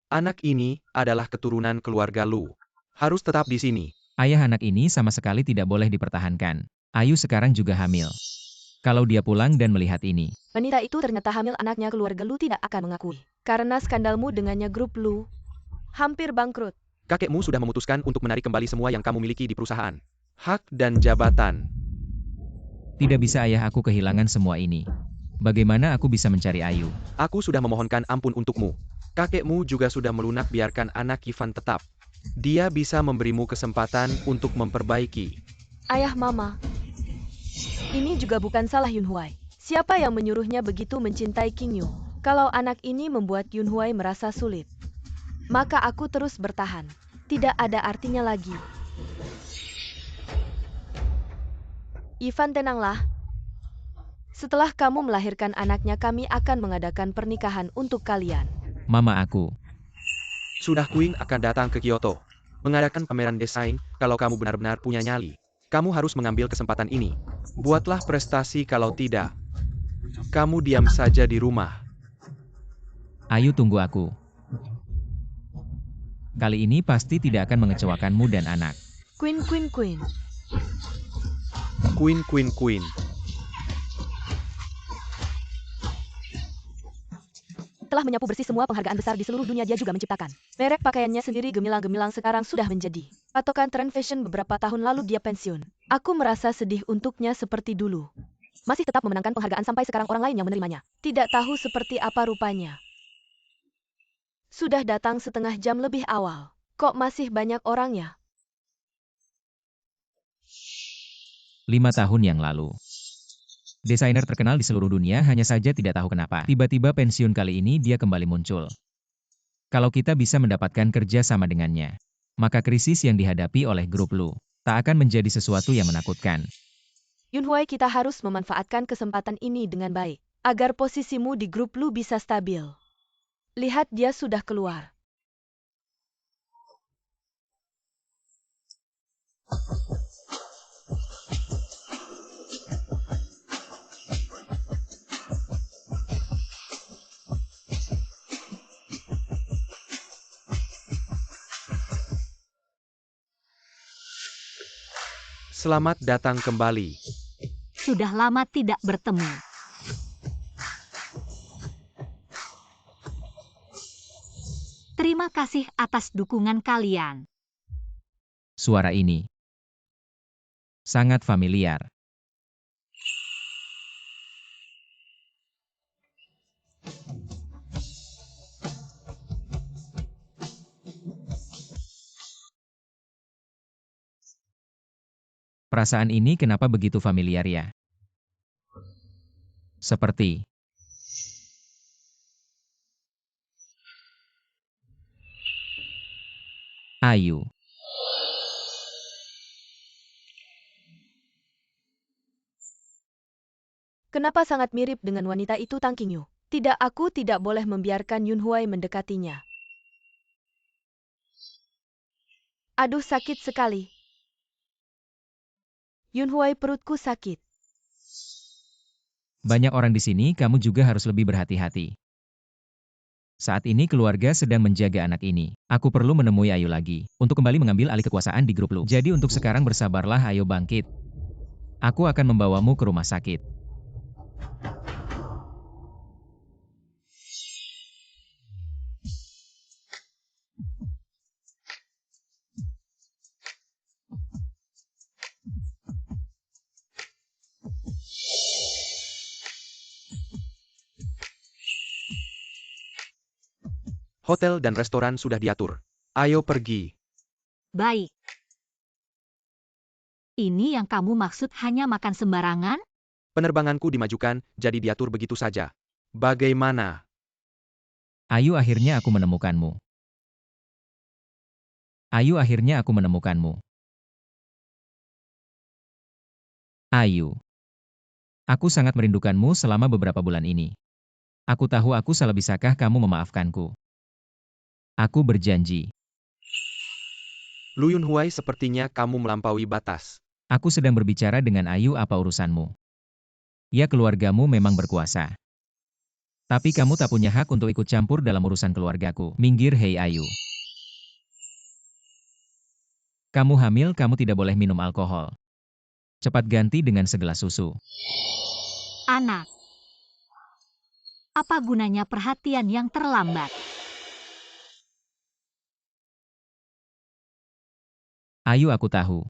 Anak ini adalah keturunan keluarga Lu. Harus tetap di sini. ayah anak ini sama sekali tidak boleh dipertahankan. Ayu sekarang juga hamil. Kalau dia pulang dan melihat ini, Wanita itu ternyata hamil, anaknya, keluarga Lu tidak akan mengakui. Karena skandalmu dengannya, grup Lu hampir bangkrut. Kakekmu sudah memutuskan untuk menarik kembali semua yang kamu miliki di perusahaan. Hak dan jabatan. tidak bisa ayah, aku kehilangan semua ini. Bagaimana aku bisa mencari Ayu? Aku sudah memohonkan ampun untukmu. Kakekmu juga sudah melunak, biarkan anak Ivan tetap. Dia bisa memberimu kesempatan untuk memperbaiki. Ayah, Mama. Ini juga bukan salah Yunhuai. Siapa yang menyuruhnya begitu mencintai King Yu? Kalau anak ini membuat Yunhuai merasa sulit, maka aku terus bertahan. Tidak ada artinya lagi. Ivan, tenanglah. Setelah kamu melahirkan anaknya, kami akan mengadakan pernikahan untuk kalian. Mama aku. Sudah Queen akan datang ke Kyoto. Mengadakan pameran desain, kalau kamu benar-benar punya nyali. Kamu harus mengambil kesempatan ini. Buatlah prestasi, kalau tidak, kamu diam saja di rumah. Ayu, tunggu aku. Kali ini pasti tidak akan mengecewakanmu dan anak. Queen. Queen. Telah menyapu bersih semua penghargaan besar di seluruh dunia, dia juga menciptakan merek pakaiannya sendiri, gemilang-gemilang, sekarang sudah menjadi patokan tren fashion. Beberapa tahun lalu dia pensiun. Aku merasa sedih untuknya seperti dulu. Masih tetap memenangkan penghargaan sampai sekarang orang lain yang menerimanya. Tidak tahu seperti apa rupanya. Sudah datang setengah jam lebih awal. Kok masih banyak orangnya? 5 tahun yang lalu. Desainer terkenal di seluruh dunia hanya saja tidak tahu kenapa. Tiba-tiba pensiun, kali ini dia kembali muncul. Kalau kita bisa mendapatkan kerja sama dengannya, maka krisis yang dihadapi oleh grup Lu tak akan menjadi sesuatu yang menakutkan. Yunhuai, kita harus memanfaatkan kesempatan ini dengan baik, agar posisimu di grup Lu bisa stabil. Lihat, dia sudah keluar. Selamat datang kembali. Sudah lama tidak bertemu. Terima kasih atas dukungan kalian. Suara ini sangat familiar. Perasaan ini kenapa begitu familiar ya? Seperti Ayu. Kenapa sangat mirip dengan wanita itu, Tang Qingyu? Tidak, aku tidak boleh membiarkan Yun Huai mendekatinya. Aduh, sakit sekali. Yun Huai, perutku sakit. Banyak orang di sini, kamu juga harus lebih berhati-hati. Saat ini keluarga sedang menjaga anak ini. Aku perlu menemui Ayu lagi, untuk kembali mengambil alih kekuasaan di grup Lu. Jadi untuk sekarang bersabarlah, ayo bangkit. Aku akan membawamu ke rumah sakit. Hotel dan restoran sudah diatur. Ayo pergi. Baik. Ini yang kamu maksud hanya makan sembarangan? Penerbanganku dimajukan, jadi diatur begitu saja. Bagaimana? Ayu, akhirnya aku menemukanmu. Ayu, akhirnya aku menemukanmu. Ayu. Aku sangat merindukanmu selama beberapa bulan ini. Aku tahu aku salah, bisakah kamu memaafkanku? Aku berjanji. Lu Yun Huai, sepertinya kamu melampaui batas. Aku sedang berbicara dengan Ayu, apa urusanmu? Ya, keluargamu memang berkuasa. Tapi kamu tak punya hak untuk ikut campur dalam urusan keluargaku. Minggir, hei Ayu. Kamu hamil, kamu tidak boleh minum alkohol. Cepat ganti dengan segelas susu. Anak. Apa gunanya perhatian yang terlambat? Ayu, aku tahu.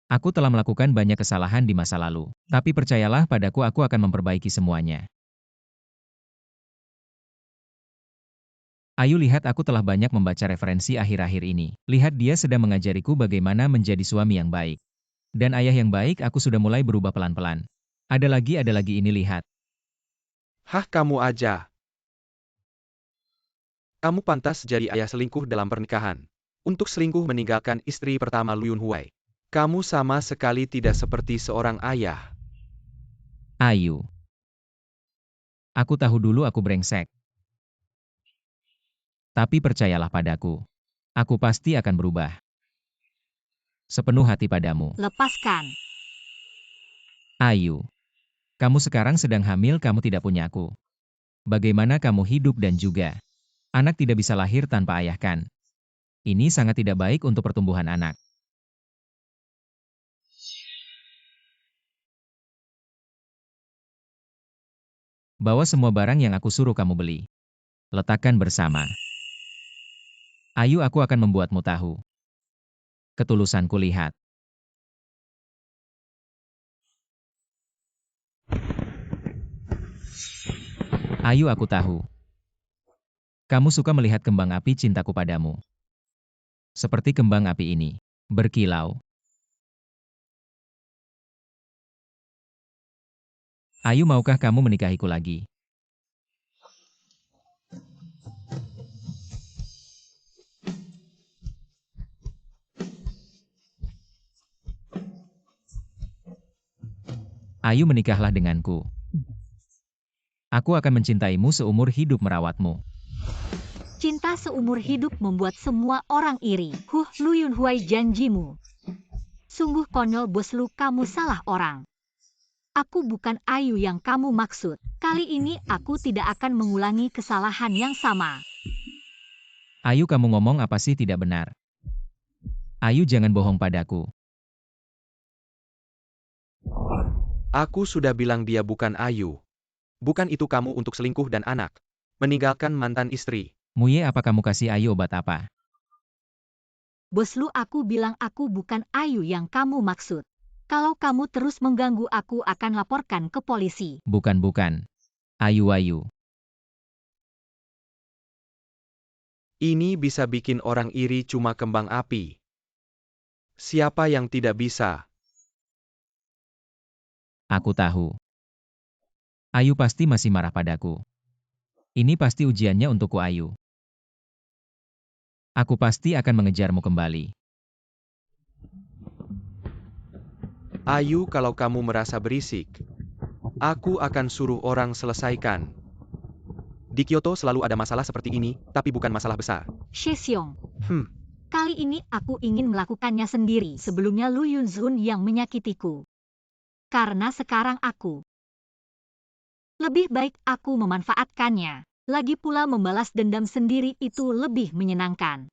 Aku telah melakukan banyak kesalahan di masa lalu. Tapi percayalah padaku, aku akan memperbaiki semuanya. Ayu, lihat, aku telah banyak membaca referensi akhir-akhir ini. Lihat, dia sedang mengajariku bagaimana menjadi suami yang baik. Dan ayah yang baik. Aku sudah mulai berubah pelan-pelan. Ada lagi ini, lihat. Hah, kamu aja. Kamu pantas jadi ayah selingkuh dalam pernikahan. Untuk selingkuh meninggalkan istri pertama Lu Yun Huai. Kamu sama sekali tidak seperti seorang ayah. Ayu. Aku tahu dulu aku brengsek. Tapi percayalah padaku. Aku pasti akan berubah. Sepenuh hati padamu. Lepaskan. Ayu. Kamu sekarang sedang hamil, kamu tidak punya aku. Bagaimana kamu hidup dan juga anak tidak bisa lahir tanpa ayah, kan? Ini sangat tidak baik untuk pertumbuhan anak. Bawa semua barang yang aku suruh kamu beli. Letakkan bersama. Ayu, aku akan membuatmu tahu. Ketulusanku, lihat. Ayu, aku tahu. Kamu suka melihat kembang api cintaku padamu. Seperti kembang api ini. Berkilau. Ayu, maukah kamu menikahiku lagi? Ayu, menikahlah denganku. Aku akan mencintaimu seumur hidup, merawatmu. Cinta seumur hidup membuat semua orang iri. Lu Yun Huai, janjimu. Sungguh konyol, bos Lu, kamu salah orang. Aku bukan Ayu yang kamu maksud. Kali ini aku tidak akan mengulangi kesalahan yang sama. Ayu, kamu ngomong apa sih, tidak benar? Ayu, jangan bohong padaku. Aku sudah bilang dia bukan Ayu. Bukan itu kamu untuk selingkuh dan anak. meninggalkan mantan istri. Muye, apa kamu kasih Ayu obat apa? Bos Lu, aku bilang aku bukan Ayu yang kamu maksud. Kalau kamu terus mengganggu aku akan laporkan ke polisi. Bukan. Ayu. Ini bisa bikin orang iri cuma kembang api. Siapa yang tidak bisa? Aku tahu. Ayu pasti masih marah padaku. Ini pasti ujiannya untukku, Ayu. Aku pasti akan mengejarmu kembali. Ayu, kalau kamu merasa berisik, aku akan suruh orang selesaikan. Di Kyoto selalu ada masalah seperti ini, tapi bukan masalah besar. Sheseong, Hmm, kali ini aku ingin melakukannya sendiri sebelumnya Lu Yunzun yang menyakitiku. Karena sekarang aku lebih baik aku memanfaatkannya. Lagi pula membalas dendam sendiri itu lebih menyenangkan.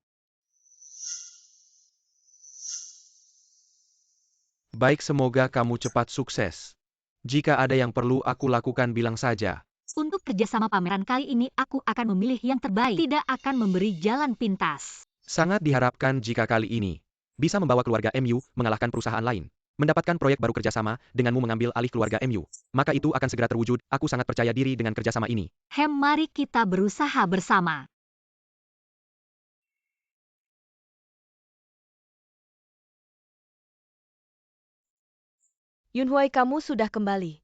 baik, semoga kamu cepat sukses. Jika ada yang perlu aku lakukan, bilang saja. Untuk kerjasama pameran kali ini aku akan memilih yang terbaik, tidak akan memberi jalan pintas. Sangat diharapkan jika kali ini bisa membawa keluarga MU mengalahkan perusahaan lain. Mendapatkan proyek baru kerjasama denganmu mengambil alih keluarga MU. Maka itu akan segera terwujud, aku sangat percaya diri dengan kerjasama ini. Mari kita berusaha bersama. Yunhuai, kamu sudah kembali.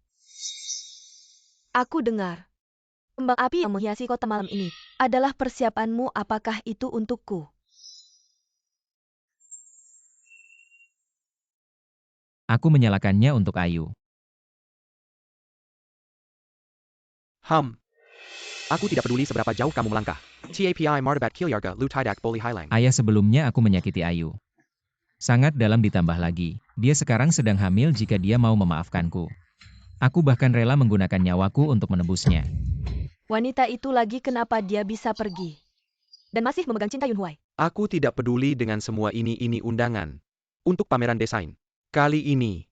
Aku dengar. Kembang api yang menghiasi kota malam ini adalah persiapanmu. Apakah itu untukku? Aku menyalakannya untuk Ayu. Aku tidak peduli seberapa jauh kamu melangkah. TAPI Martabat Kilyarga Lu Tidak Boleh Hilang. Ayah, sebelumnya aku menyakiti Ayu. Sangat dalam, ditambah lagi. Dia sekarang sedang hamil. Jika dia mau memaafkanku, aku bahkan rela menggunakan nyawaku untuk menebusnya. Wanita itu lagi, kenapa dia bisa pergi? Dan masih memegang cinta Yunhuai. Aku tidak peduli dengan semua ini undangan. Untuk pameran desain. Kali ini.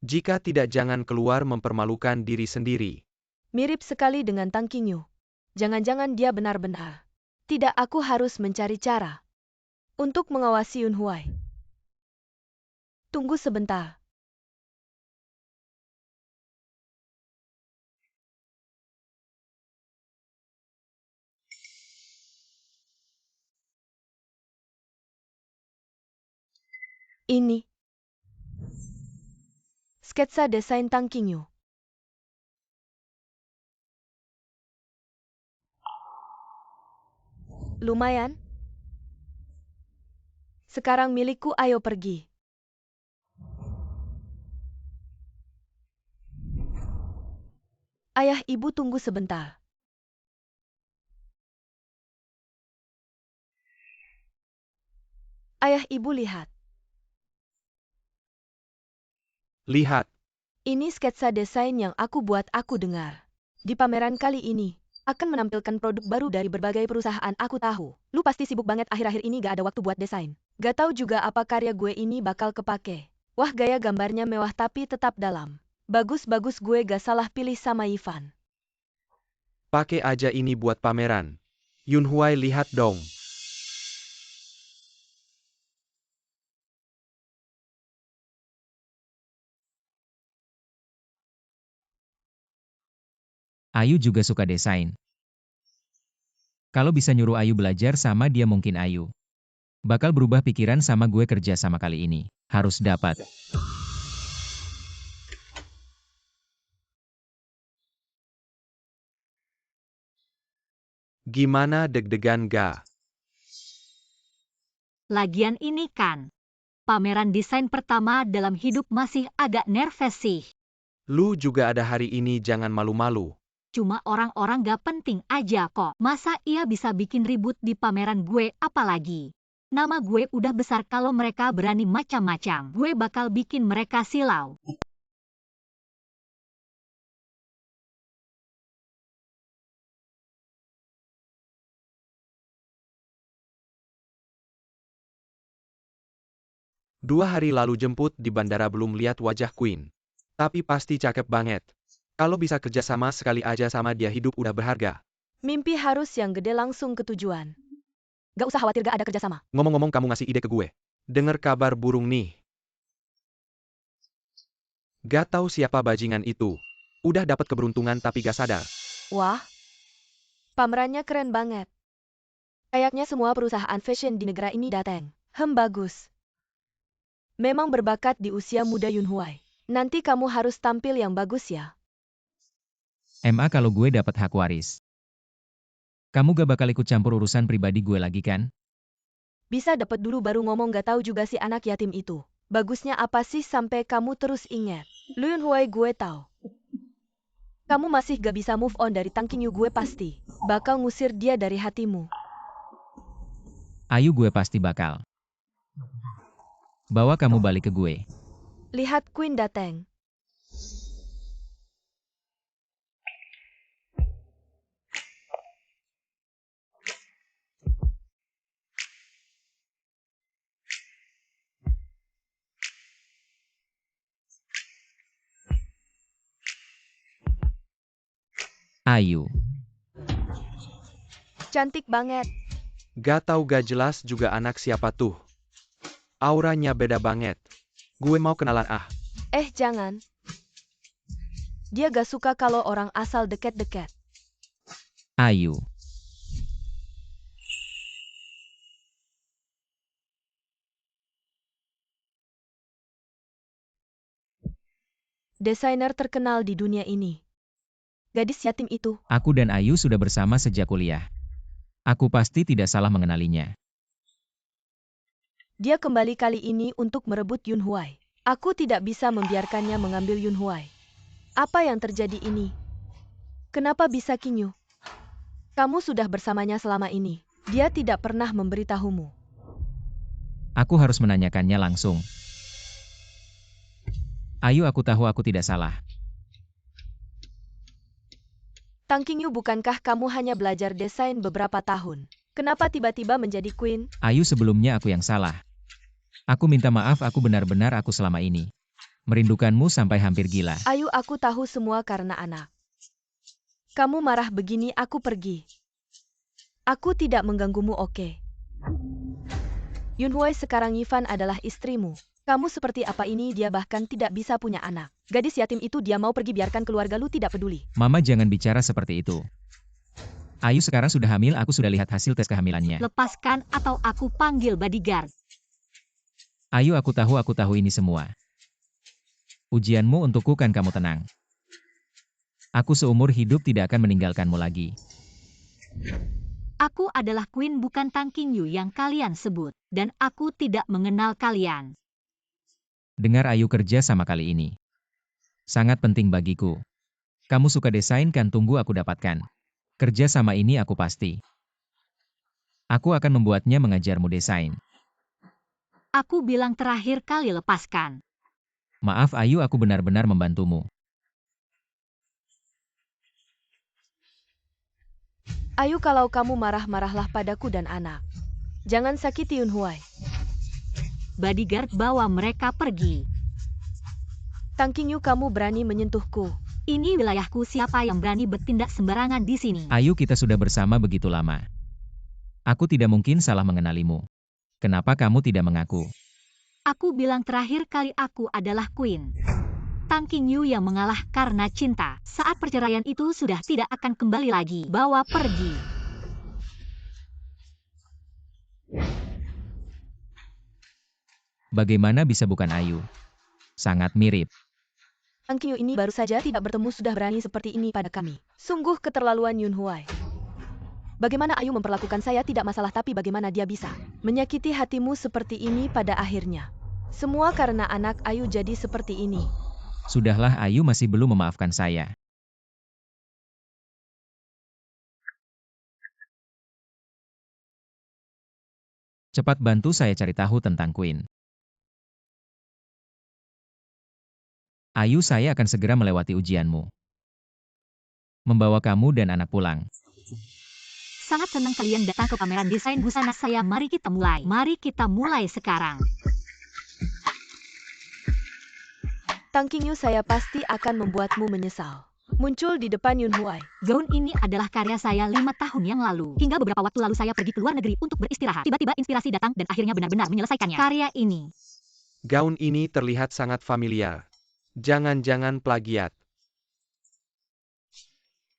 Jika tidak, jangan keluar mempermalukan diri sendiri. Mirip sekali dengan Tang Qingyu. Jangan-jangan dia benar-benar. Tidak, aku harus mencari cara untuk mengawasi Yunhuai. Tunggu sebentar. Ini sketsa desain Tang Qingyu. Lumayan. Sekarang milikku, ayo pergi. Ayah, ibu, tunggu sebentar. Ayah, ibu, lihat. Lihat. Ini sketsa desain yang aku buat. Aku dengar di pameran kali ini akan menampilkan produk baru dari berbagai perusahaan. Aku tahu, lu pasti sibuk banget akhir-akhir ini, gak ada waktu buat desain. Gak tahu juga apa karya gue ini bakal kepake. Wah, gaya gambarnya mewah tapi tetap dalam. Bagus-bagus, gue gak salah pilih sama Ivan. Pakai aja ini buat pameran. Yunhuai, lihat dong. Ayu juga suka desain. Kalau bisa nyuruh Ayu belajar sama dia, mungkin Ayu bakal berubah pikiran sama gue kerja sama kali ini. Harus dapat. Gimana, deg-degan ga? Lagian ini kan pameran desain pertama dalam hidup, masih agak nervous sih. Lu juga ada hari ini, jangan malu-malu. Cuma orang-orang gak penting aja kok. Masa ia bisa bikin ribut di pameran gue? Apalagi nama gue udah besar, kalau mereka berani macam-macam, gue bakal bikin mereka silau. Dua hari lalu jemput di bandara, belum lihat wajah Queen. Tapi pasti cakep banget. Kalau bisa kerja sama sekali aja sama dia hidup udah berharga. Mimpi harus yang gede langsung ke tujuan. Gak usah khawatir gak ada kerjasama. Ngomong-ngomong kamu ngasih ide ke gue. Dengar kabar burung nih. Gak tahu siapa bajingan itu. Udah dapat keberuntungan tapi gak sadar. Wah, pamerannya keren banget. Kayaknya semua perusahaan fashion di negara ini datang. Bagus. Memang berbakat di usia muda Yunhuai. Nanti kamu harus tampil yang bagus ya. MA kalau gue dapat hak waris. Kamu gak bakal ikut campur urusan pribadi gue lagi kan? Bisa dapat dulu baru ngomong gak tahu juga si anak yatim itu. Bagusnya apa sih sampai kamu terus ingat? Lu Yunhuai gue tahu. Kamu masih gak bisa move on dari Tang Qingyu gue pasti. Bakal ngusir dia dari hatimu. Ayu gue pasti bakal. Bawa kamu balik ke gue. Lihat Queen datang. Ayu. Cantik banget. Gak tahu gak jelas juga anak siapa tuh. Auranya beda banget. Gue mau kenalan ah. Jangan. Dia gak suka kalau orang asal deket-deket. Ayu. Desainer terkenal di dunia ini. Gadis yatim itu. Aku dan Ayu sudah bersama sejak kuliah. Aku pasti tidak salah mengenalinya. Dia kembali kali ini untuk merebut Yunhuai. Aku tidak bisa membiarkannya mengambil Yunhuai. Apa yang terjadi ini? Kenapa bisa Qingyu? Kamu sudah bersamanya selama ini. Dia tidak pernah memberitahumu. Aku harus menanyakannya langsung. Ayu, aku tahu aku tidak salah. Tang Qingyu, bukankah kamu hanya belajar desain beberapa tahun? Kenapa tiba-tiba menjadi queen? Ayu, sebelumnya aku yang salah. Aku minta maaf, aku benar-benar aku selama ini. Merindukanmu sampai hampir gila. Ayu, aku tahu semua karena anak. Kamu marah begini, aku pergi. Aku tidak mengganggumu, oke? Yunhuai, sekarang Yifan adalah istrimu. Kamu seperti apa ini, dia bahkan tidak bisa punya anak. Gadis yatim itu dia mau pergi, biarkan keluarga lu tidak peduli. Mama, jangan bicara seperti itu. Ayu sekarang sudah hamil, aku sudah lihat hasil tes kehamilannya. Lepaskan atau aku panggil bodyguard. Ayu, aku tahu ini semua. Ujianmu untukku kan, kamu tenang. Aku seumur hidup tidak akan meninggalkanmu lagi. Aku adalah Queen, bukan Tang Qingyu yang kalian sebut. Dan aku tidak mengenal kalian. Dengar Ayu, kerja sama kali ini sangat penting bagiku. Kamu suka desain kan, tunggu aku dapatkan. Kerja sama ini aku pasti. Aku akan membuatnya mengajarmu desain. Aku bilang terakhir kali, lepaskan. Maaf Ayu, aku benar-benar membantumu. Ayu, kalau kamu marah-marahlah padaku dan anak. Jangan sakiti Yunhuai. Bodyguard, bawa mereka pergi. Tang Qingyu, kamu berani menyentuhku. Ini wilayahku, siapa yang berani bertindak sembarangan di sini? Ayu, kita sudah bersama begitu lama. Aku tidak mungkin salah mengenalimu. Kenapa kamu tidak mengaku? Aku bilang terakhir kali aku adalah Queen. Tang Qingyu yang mengalah karena cinta. Saat perceraian itu sudah tidak akan kembali lagi. Bawa pergi. Bagaimana bisa bukan Ayu? Sangat mirip. Tang Qingyu ini baru saja tidak bertemu sudah berani seperti ini pada kami. Sungguh keterlaluan Yunhuai. Bagaimana Ayu memperlakukan saya tidak masalah, tapi bagaimana dia bisa menyakiti hatimu seperti ini pada akhirnya? Semua karena anak Ayu jadi seperti ini. Sudahlah, Ayu masih belum memaafkan saya. Cepat bantu saya cari tahu tentang Queen. Ayu, saya akan segera melewati ujianmu. Membawa kamu dan anak pulang. Sangat senang kalian datang ke pameran desain busana saya. Mari kita mulai. Mari kita mulai sekarang. Tang Qingyu, saya pasti akan membuatmu menyesal. muncul di depan Yun Huai. Gaun ini adalah karya saya 5 tahun yang lalu. Hingga beberapa waktu lalu saya pergi ke luar negeri untuk beristirahat. Tiba-tiba inspirasi datang dan akhirnya benar-benar menyelesaikannya. Karya ini. Gaun ini terlihat sangat familiar. Jangan-jangan plagiat.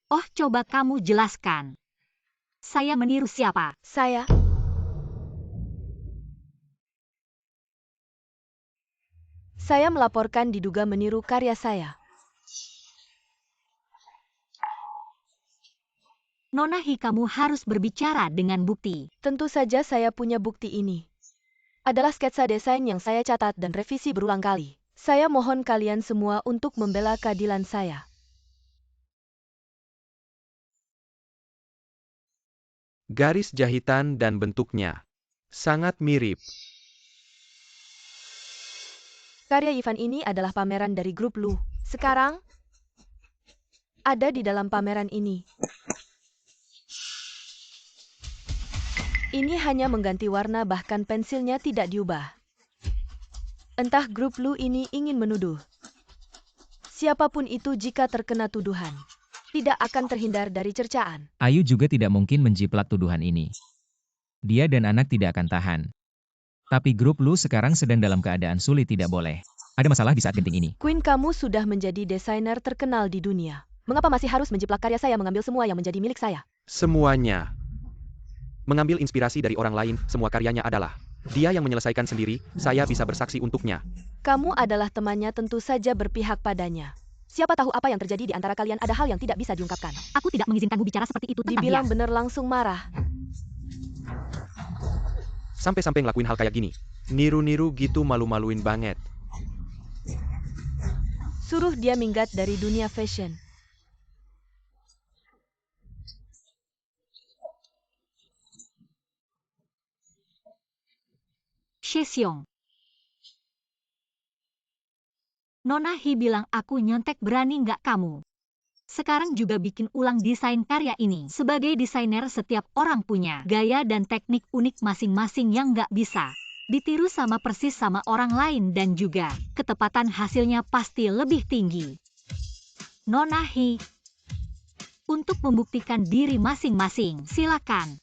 Oh, coba kamu jelaskan. Saya meniru siapa? Saya melaporkan diduga meniru karya saya. Nona Hi, kamu harus berbicara dengan bukti. Tentu saja saya punya bukti ini. Adalah sketsa desain yang saya catat dan revisi berulang kali. Saya mohon kalian semua untuk membela keadilan saya. Garis jahitan dan bentuknya sangat mirip. Karya Ivan ini adalah pameran dari grup Lu. Sekarang, ada di dalam pameran ini. Ini hanya mengganti warna, bahkan pensilnya tidak diubah. Entah grup Lu ini ingin menuduh. Siapapun itu jika terkena tuduhan, tidak akan terhindar dari cercaan. Ayu juga tidak mungkin menjiplak tuduhan ini. Dia dan anak tidak akan tahan. Tapi grup Lu sekarang sedang dalam keadaan sulit, tidak boleh. Ada masalah di saat genting ini. Queen, kamu sudah menjadi desainer terkenal di dunia. Mengapa masih harus menjiplak karya saya, mengambil semua yang menjadi milik saya? Semuanya. Mengambil inspirasi dari orang lain, semua karyanya adalah dia yang menyelesaikan sendiri, saya bisa bersaksi untuknya. Kamu adalah temannya, tentu saja berpihak padanya. Siapa tahu apa yang terjadi di antara kalian, ada hal yang tidak bisa diungkapkan. Aku tidak mengizinkanmu bicara seperti itu tentang Dibilang dia. benar langsung marah. Sampai-sampai ngelakuin hal kayak gini. Niru-niru gitu, malu-maluin banget. Suruh dia minggat dari dunia fashion. Shesyong. Nona Hi bilang aku nyontek, berani nggak kamu? Sekarang juga bikin ulang desain karya ini. Sebagai desainer, setiap orang punya gaya dan teknik unik masing-masing yang nggak bisa ditiru sama persis sama orang lain, dan juga ketepatan hasilnya pasti lebih tinggi. Nona Hi, untuk membuktikan diri masing-masing, silakan.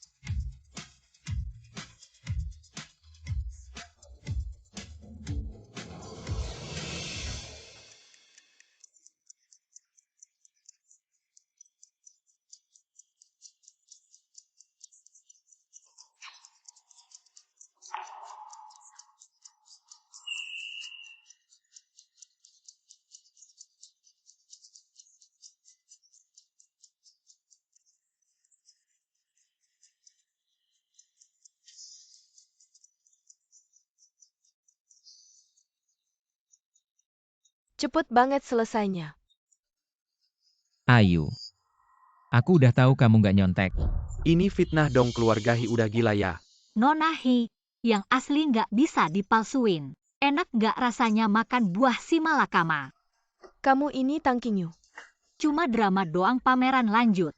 Cepet banget selesainya. Ayu. Aku udah tahu kamu nggak nyontek. Ini fitnah dong, keluarga Hi udah gila ya. Nona Hi, yang asli nggak bisa dipalsuin. Enak nggak rasanya makan buah si malakama? Kamu ini Tangkinyu. Cuma drama doang, pameran lanjut.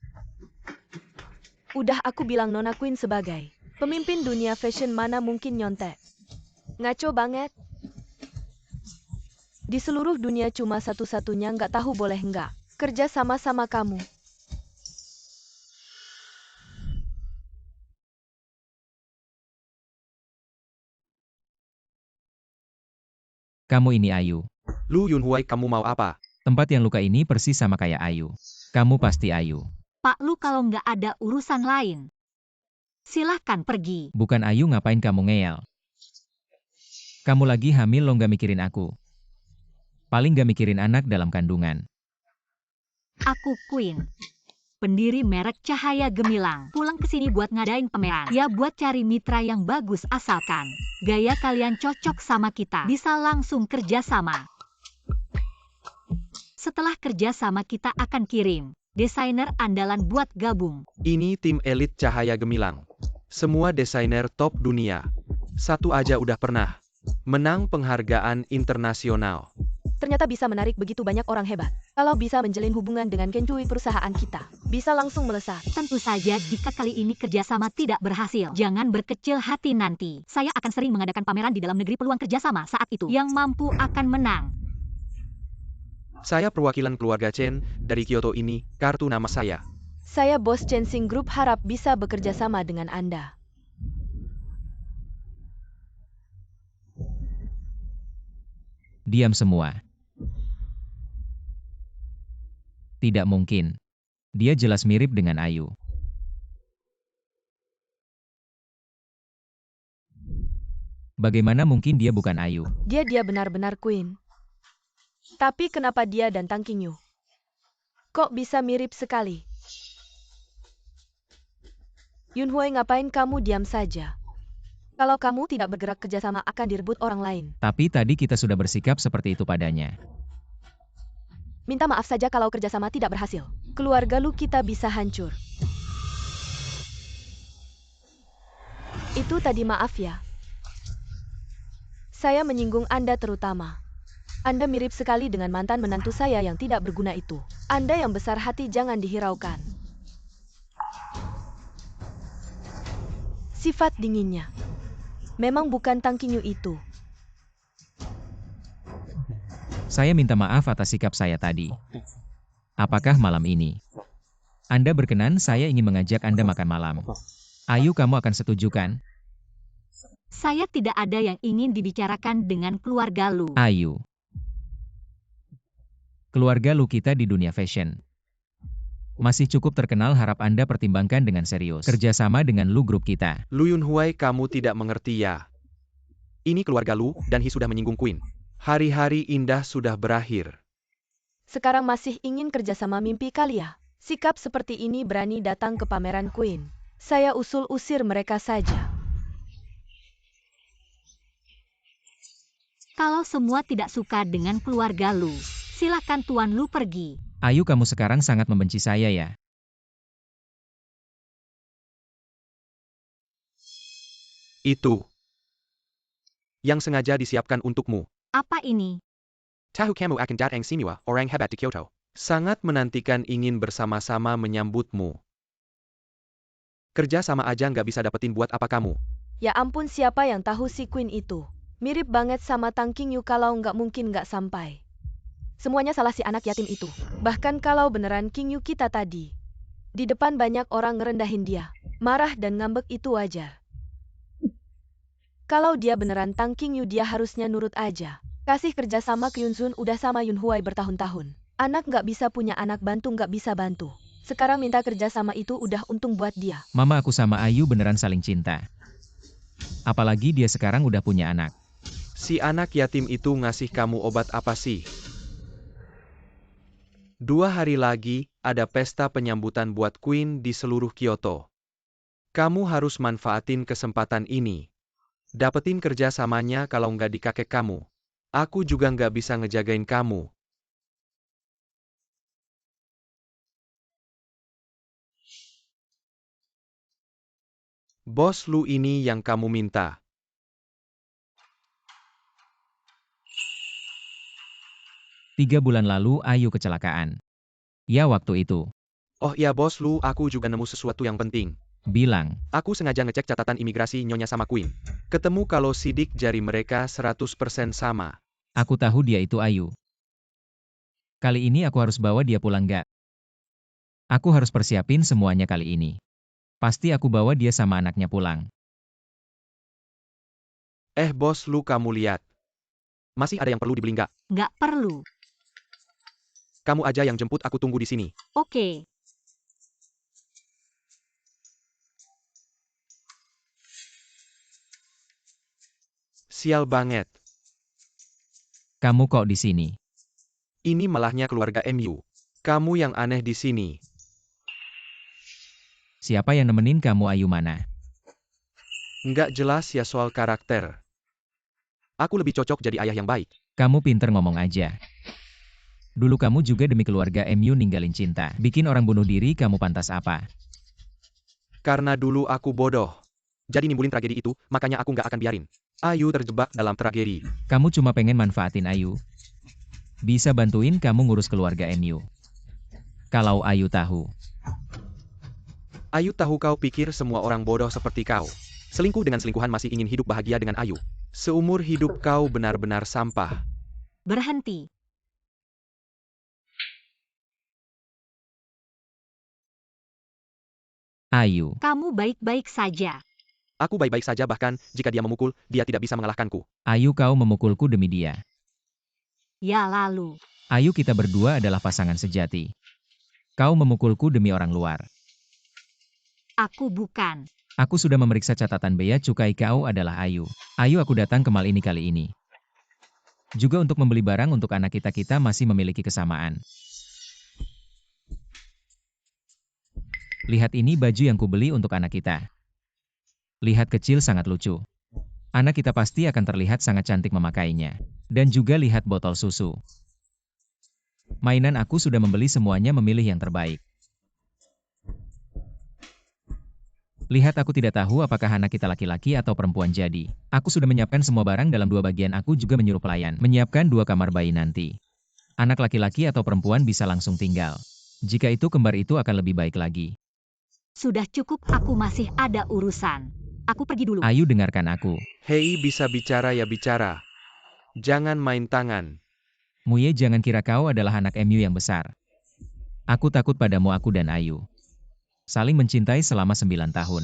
Udah aku bilang Nona Queen sebagai pemimpin dunia fashion mana mungkin nyontek. Ngaco banget. Di seluruh dunia cuma satu-satunya, nggak tahu boleh nggak kerja sama-sama kamu. Kamu ini Ayu. Lu Yunhuai, kamu mau apa? Tempat yang luka ini persis sama kayak Ayu. Kamu pasti Ayu. Pak Lu, kalau nggak ada urusan lain, silahkan pergi. Bukan Ayu, ngapain kamu ngeyel? Kamu lagi hamil, lo nggak mikirin aku. Paling nggak mikirin anak dalam kandungan. Aku Queen, pendiri merek Cahaya Gemilang. Pulang ke sini buat ngadain pameran. Ya buat cari mitra yang bagus, asalkan gaya kalian cocok sama kita. Bisa langsung kerja sama. Setelah kerja sama, kita akan kirim desainer andalan buat gabung. Ini tim elit Cahaya Gemilang. Semua desainer top dunia. Satu aja udah pernah menang penghargaan internasional. Ternyata bisa menarik begitu banyak orang hebat. Kalau bisa menjalin hubungan dengan Kenjui, perusahaan kita bisa langsung melesat. Tentu saja jika kali ini kerjasama tidak berhasil, jangan berkecil hati nanti. Saya akan sering mengadakan pameran di dalam negeri, peluang kerjasama saat itu yang mampu akan menang. Saya perwakilan keluarga Chen dari Kyoto ini, kartu nama saya. Saya bos Chensing Group harap bisa bekerja sama dengan Anda. Diam semua. Tidak mungkin. Dia jelas mirip dengan Ayu. Bagaimana mungkin dia bukan Ayu? Dia benar-benar Queen. Tapi kenapa dia dan Tang Qingyu? Kok bisa mirip sekali? Yunhui, ngapain kamu diam saja? Kalau kamu tidak bergerak kerjasama akan direbut orang lain. Tapi tadi kita sudah bersikap seperti itu padanya. Minta maaf saja kalau kerjasama tidak berhasil. Keluarga lu kita bisa hancur. Itu tadi maaf ya. Saya menyinggung Anda terutama. Anda mirip sekali dengan mantan menantu saya yang tidak berguna itu. Anda yang besar hati jangan dihiraukan. Sifat dinginnya. Memang bukan Tang Qingyu itu. Saya minta maaf atas sikap saya tadi. Apakah malam ini? Anda berkenan saya ingin mengajak Anda makan malam. Ayu, kamu akan setuju kan? Saya tidak ada yang ingin dibicarakan dengan keluarga Lu. Ayu. Keluarga Lu kita di dunia fashion. Masih cukup terkenal, harap Anda pertimbangkan dengan serius. Kerjasama dengan Lu grup kita. Lu Yunhui, kamu tidak mengerti ya. Ini keluarga Lu, dan He sudah menyinggung Queen. Hari-hari indah sudah berakhir. Sekarang masih ingin kerjasama, mimpi kali ya? Sikap seperti ini berani datang ke pameran Queen. Saya usir mereka saja. Kalau semua tidak suka dengan keluarga Lu, silakan Tuan Lu pergi. Ayu, kamu sekarang sangat membenci saya ya? Itu yang sengaja disiapkan untukmu. Apa ini? Tahu kamu akan datang semua orang hebat di Kyoto. Sangat menantikan ingin bersama-sama menyambutmu. Kerja sama aja nggak bisa dapetin, buat apa kamu? Ya ampun, siapa yang tahu si Queen itu? Mirip banget sama Tang Qingyu, kalau nggak mungkin nggak sampai. Semuanya salah si anak yatim itu. Bahkan kalau beneran Qingyu kita tadi. Di depan banyak orang ngerendahin dia. Marah dan ngambek itu wajar. Kalau dia beneran Tang Qingyu, dia harusnya nurut aja. Kasih kerja sama ke Yunzun udah sama Yunhui bertahun-tahun. Anak nggak bisa punya anak, bantu nggak bisa bantu. Sekarang minta kerja sama itu udah untung buat dia. Mama, aku sama Ayu beneran saling cinta. Apalagi dia sekarang udah punya anak. Si anak yatim itu ngasih kamu obat apa sih? 2 hari lagi, ada pesta penyambutan buat Queen di seluruh Kyoto. Kamu harus manfaatin kesempatan ini. Dapetin kerja samanya, kalau nggak di kakek kamu. Aku juga nggak bisa ngejagain kamu. Bos Lu ini yang kamu minta. Tiga bulan lalu Ayu kecelakaan. Ya, waktu itu. Oh iya bos Lu, aku juga nemu sesuatu yang penting. Bilang. Aku sengaja ngecek catatan imigrasi Nyonya sama Queen. Ketemu kalau sidik jari mereka 100% sama. Aku tahu dia itu Ayu. Kali ini aku harus bawa dia pulang gak? Aku harus persiapin semuanya kali ini. Pasti aku bawa dia sama anaknya pulang. Bos Lu, kamu lihat. Masih ada yang perlu dibeli nggak? Nggak perlu. Kamu aja yang jemput, aku tunggu di sini. Oke. Sial banget. Kamu kok di sini? Ini malahnya keluarga MU. Kamu yang aneh di sini. Siapa yang nemenin kamu, Ayu mana? Nggak jelas ya soal karakter. Aku lebih cocok jadi ayah yang baik. Kamu pinter ngomong aja. Dulu kamu juga demi keluarga MU ninggalin cinta. Bikin orang bunuh diri, kamu pantas apa? Karena dulu aku bodoh. Jadi nimbulin tragedi itu, makanya aku nggak akan biarin Ayu terjebak dalam tragedi. Kamu cuma pengen manfaatin Ayu. Bisa bantuin kamu ngurus keluarga MU. Kalau Ayu tahu. Ayu tahu, kau pikir semua orang bodoh seperti kau. Selingkuh dengan selingkuhan masih ingin hidup bahagia dengan Ayu. Seumur hidup kau benar-benar sampah. Berhenti. Ayu, Kamu baik-baik saja. Aku baik-baik saja bahkan, jika dia memukul, dia tidak bisa mengalahkanku. Ayu kau memukulku demi dia. Ya lalu. Ayu kita berdua adalah pasangan sejati. Kau memukulku demi orang luar. Aku bukan. Aku sudah memeriksa catatan bea cukai kau adalah Ayu. Ayu aku datang ke mal ini kali ini. Juga untuk membeli barang untuk anak kita masih memiliki kesamaan. Lihat ini baju yang kubeli untuk anak kita. Lihat kecil sangat lucu. Anak kita pasti akan terlihat sangat cantik memakainya. Dan juga lihat botol susu. Mainan aku sudah membeli semuanya memilih yang terbaik. Lihat aku tidak tahu apakah anak kita laki-laki atau perempuan jadi. Aku sudah menyiapkan semua barang dalam 2 bagian aku juga menyuruh pelayan menyiapkan 2 kamar bayi nanti. Anak laki-laki atau perempuan bisa langsung tinggal. Jika itu kembar itu akan lebih baik lagi. Sudah cukup, aku masih ada urusan. Aku pergi dulu. Ayu dengarkan aku. Hei, bisa bicara ya bicara. Jangan main tangan. Muye jangan kira kau adalah anak MU yang besar. Aku takut padamu aku dan Ayu. Saling mencintai selama 9 tahun.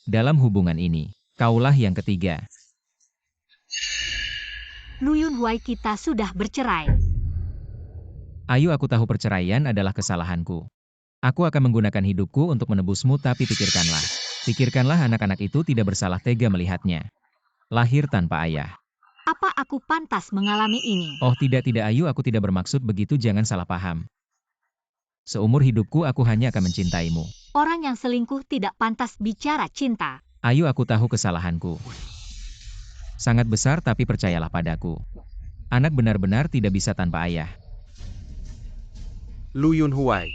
Dalam hubungan ini, kaulah yang ketiga. Luyun Huai kita sudah bercerai. Ayu aku tahu perceraian adalah kesalahanku. Aku akan menggunakan hidupku untuk menebusmu tapi pikirkanlah. Pikirkanlah anak-anak itu tidak bersalah tega melihatnya. Lahir tanpa ayah. Apa aku pantas mengalami ini? Oh tidak Ayu aku tidak bermaksud begitu jangan salah paham. Seumur hidupku aku hanya akan mencintaimu. Orang yang selingkuh tidak pantas bicara cinta. Ayu aku tahu kesalahanku. Sangat besar tapi percayalah padaku. Anak benar-benar tidak bisa tanpa ayah. Luyun Huai.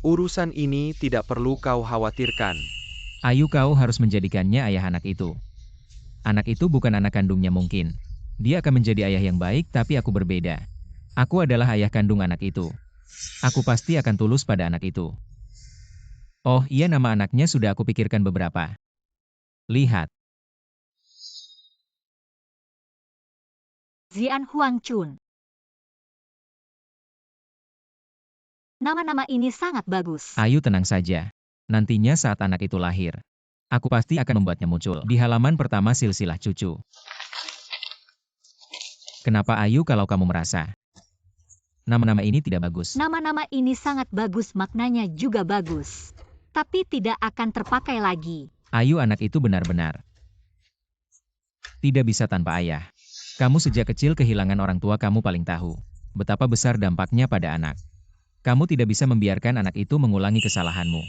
Urusan ini tidak perlu kau khawatirkan. Ayu kau harus menjadikannya ayah anak itu. Anak itu bukan anak kandungnya mungkin. Dia akan menjadi ayah yang baik tapi aku berbeda. Aku adalah ayah kandung anak itu. Aku pasti akan tulus pada anak itu. Oh iya nama anaknya sudah aku pikirkan beberapa. Lihat. Zian Huang Chun. Nama-nama ini sangat bagus. Ayu tenang saja. Nantinya saat anak itu lahir. Aku pasti akan membuatnya muncul di halaman pertama silsilah cucu. Kenapa Ayu kalau kamu merasa? Nama-nama ini tidak bagus. Nama-nama ini sangat bagus, maknanya juga bagus. Tapi tidak akan terpakai lagi. Ayu anak itu benar-benar tidak bisa tanpa ayah. Kamu sejak kecil kehilangan orang tua kamu paling tahu. Betapa besar dampaknya pada anak. Kamu tidak bisa membiarkan anak itu mengulangi kesalahanmu.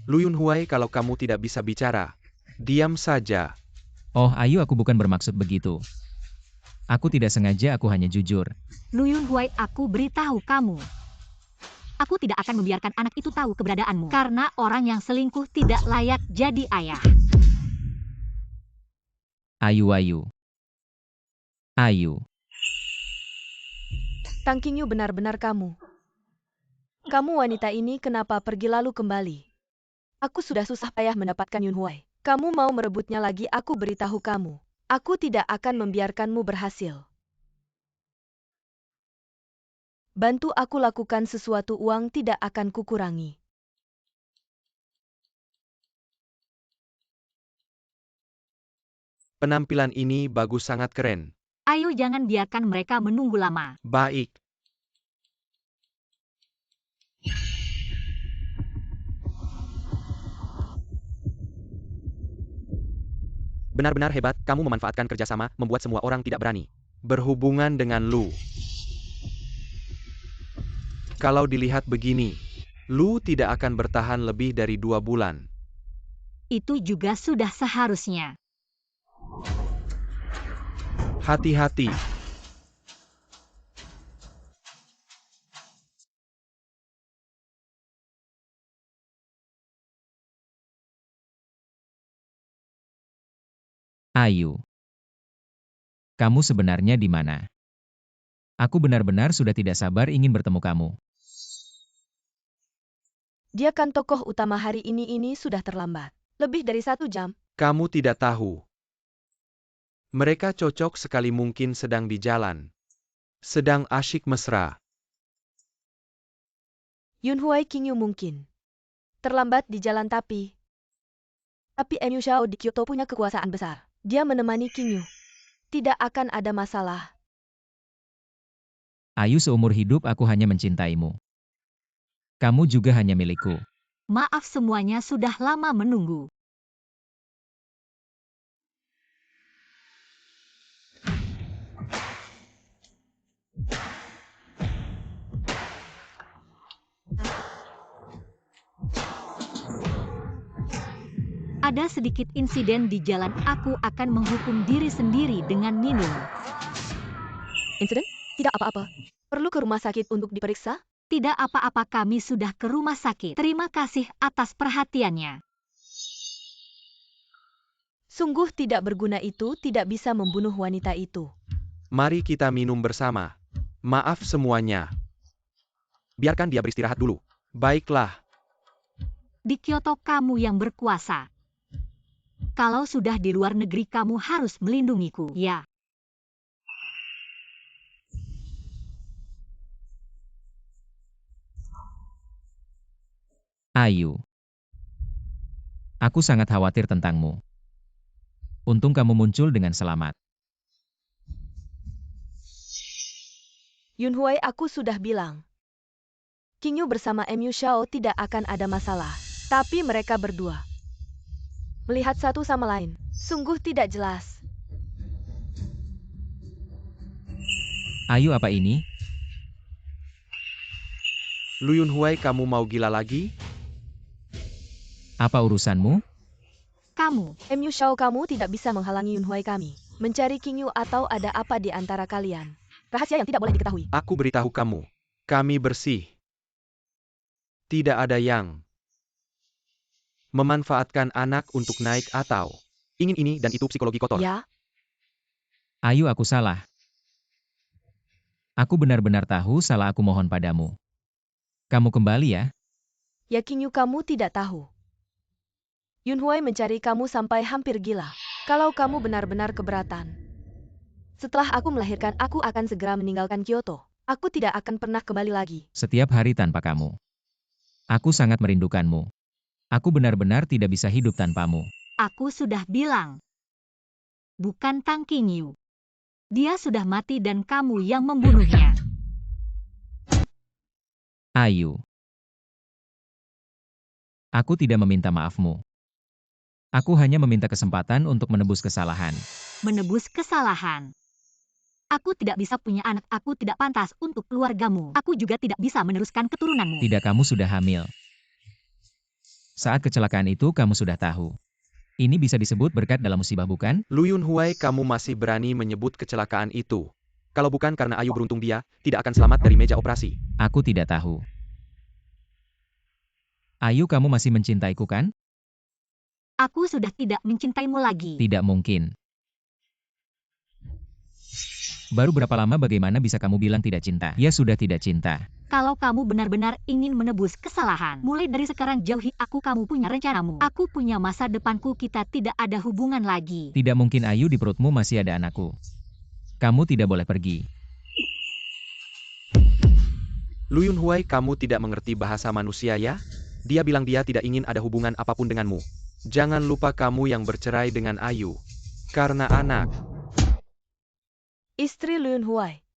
Luyun Huai kalau kamu tidak bisa bicara, diam saja. Oh Ayu aku bukan bermaksud begitu. Aku tidak sengaja aku hanya jujur. Luyun Huai aku beritahu kamu. Aku tidak akan membiarkan anak itu tahu keberadaanmu. Karena orang yang selingkuh tidak layak jadi ayah. Ayu. Ayu. Tang Qingyu benar-benar kamu. Kamu wanita ini kenapa pergi lalu kembali? Aku sudah susah payah mendapatkan Yun Huai. Kamu mau merebutnya lagi, aku beritahu kamu. Aku tidak akan membiarkanmu berhasil. Bantu aku lakukan sesuatu, uang tidak akan kukurangi. Penampilan ini bagus, sangat keren. Ayo jangan biarkan mereka menunggu lama. Baik. Benar-benar hebat, kamu memanfaatkan kerjasama, membuat semua orang tidak berani berhubungan dengan Lu. Kalau dilihat begini, Lu tidak akan bertahan lebih dari 2 bulan. Itu juga sudah seharusnya. Hati-hati. Ayu. Kamu sebenarnya di mana? Aku benar-benar sudah tidak sabar ingin bertemu kamu. Dia kan tokoh utama hari ini sudah terlambat. Lebih dari 1 jam. Kamu tidak tahu. Mereka cocok sekali, mungkin sedang di jalan. Sedang asyik mesra. Yun Huai Qingyu mungkin terlambat di jalan tapi Mu Xiao di Kyoto punya kekuasaan besar. Dia menemani Qingyu. Tidak akan ada masalah. Ayu, seumur hidup aku hanya mencintaimu. Kamu juga hanya milikku. Maaf, semuanya sudah lama menunggu. Ada sedikit insiden di jalan, aku akan menghukum diri sendiri dengan minum. Insiden? Tidak apa-apa. Perlu ke rumah sakit untuk diperiksa? Tidak apa-apa, kami sudah ke rumah sakit. Terima kasih atas perhatiannya. Sungguh tidak berguna, itu tidak bisa membunuh wanita itu. Mari kita minum bersama. Maaf semuanya. Biarkan dia beristirahat dulu. Baiklah. Di Kyoto kamu yang berkuasa. Kalau sudah di luar negeri kamu harus melindungiku, ya. Ayu. Aku sangat khawatir tentangmu. Untung kamu muncul dengan selamat. Yun Huai, aku sudah bilang. Qingyu bersama Mu Xiao tidak akan ada masalah. Tapi mereka berdua melihat satu sama lain. Sungguh tidak jelas. Ayu, apa ini? Lu Yun Huai, kamu mau gila lagi? Apa urusanmu? Kamu, Mu Xiao, kamu tidak bisa menghalangi Yun Huai kami mencari Qingyu, atau ada apa di antara kalian? Rahasia yang tidak boleh diketahui. Aku beritahu kamu. Kami bersih. Tidak ada yang memanfaatkan anak untuk naik atau ingin ini dan itu psikologi kotor. Ya, Ayu, aku salah. Aku benar-benar tahu salah, aku mohon padamu. Kamu kembali ya. ya Qingyu, kamu tidak tahu. Yun Huai mencari kamu sampai hampir gila. Kalau kamu benar-benar keberatan. Setelah aku melahirkan, aku akan segera meninggalkan Kyoto. Aku tidak akan pernah kembali lagi. Setiap hari tanpa kamu. Aku sangat merindukanmu. Aku benar-benar tidak bisa hidup tanpamu. aku sudah bilang. Bukan Tang Qingyu. Dia sudah mati dan kamu yang membunuhnya. Ayu. Aku tidak meminta maafmu. Aku hanya meminta kesempatan untuk menebus kesalahan. Menebus kesalahan. Aku tidak bisa punya anak, aku tidak pantas untuk keluargamu. Aku juga tidak bisa meneruskan keturunanmu. Tidak, kamu sudah hamil. Saat kecelakaan itu kamu sudah tahu. Ini bisa disebut berkat dalam musibah, bukan? Lu Yun Huai, kamu masih berani menyebut kecelakaan itu. Kalau bukan karena Ayu beruntung, dia tidak akan selamat dari meja operasi. Aku tidak tahu. Ayu, kamu masih mencintaiku kan? Aku sudah tidak mencintaimu lagi. Tidak mungkin. Baru berapa lama bagaimana bisa kamu bilang tidak cinta? Ya sudah tidak cinta. Kalau kamu benar-benar ingin menebus kesalahan, mulai dari sekarang jauhi aku, kamu punya rencanamu. Aku punya masa depanku, kita tidak ada hubungan lagi. Tidak mungkin, Ayu, di perutmu masih ada anakku. Kamu tidak boleh pergi. Lu Yun Huai, kamu tidak mengerti bahasa manusia ya? Dia bilang dia tidak ingin ada hubungan apapun denganmu. Jangan lupa kamu yang bercerai dengan Ayu. Karena anak. Istri Lu Yun Huai.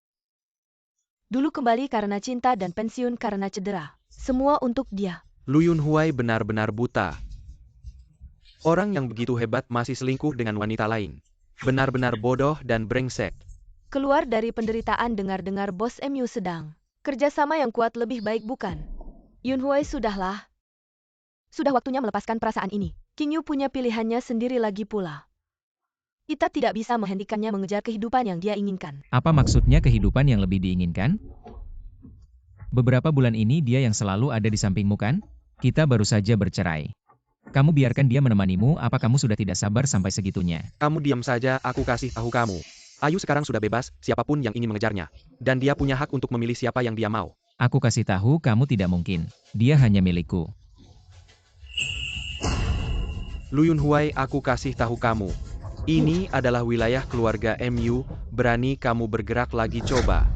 Dulu kembali karena cinta dan pensiun karena cedera. Semua untuk dia. Lu Yun Huai benar-benar buta. Orang yang begitu hebat masih selingkuh dengan wanita lain. Benar-benar bodoh dan brengsek. Keluar dari penderitaan, dengar-dengar bos Mu sedang kerjasama yang kuat, lebih baik bukan? Yun Huai, sudahlah. Sudah waktunya melepaskan perasaan ini. Qingyu punya pilihannya sendiri lagi pula. Kita tidak bisa menghentikannya mengejar kehidupan yang dia inginkan. Apa maksudnya kehidupan yang lebih diinginkan? Beberapa bulan ini dia yang selalu ada di sampingmu kan? Kita baru saja bercerai. Kamu biarkan dia menemanimu, apa kamu sudah tidak sabar sampai segitunya? Kamu diam saja, aku kasih tahu kamu. Ayu sekarang sudah bebas, siapapun yang ingin mengejarnya. Dan dia punya hak untuk memilih siapa yang dia mau. Aku kasih tahu kamu tidak mungkin. Dia hanya milikku. Lu Yun Huai, aku kasih tahu kamu. Ini adalah wilayah keluarga Mu, berani kamu bergerak lagi, coba.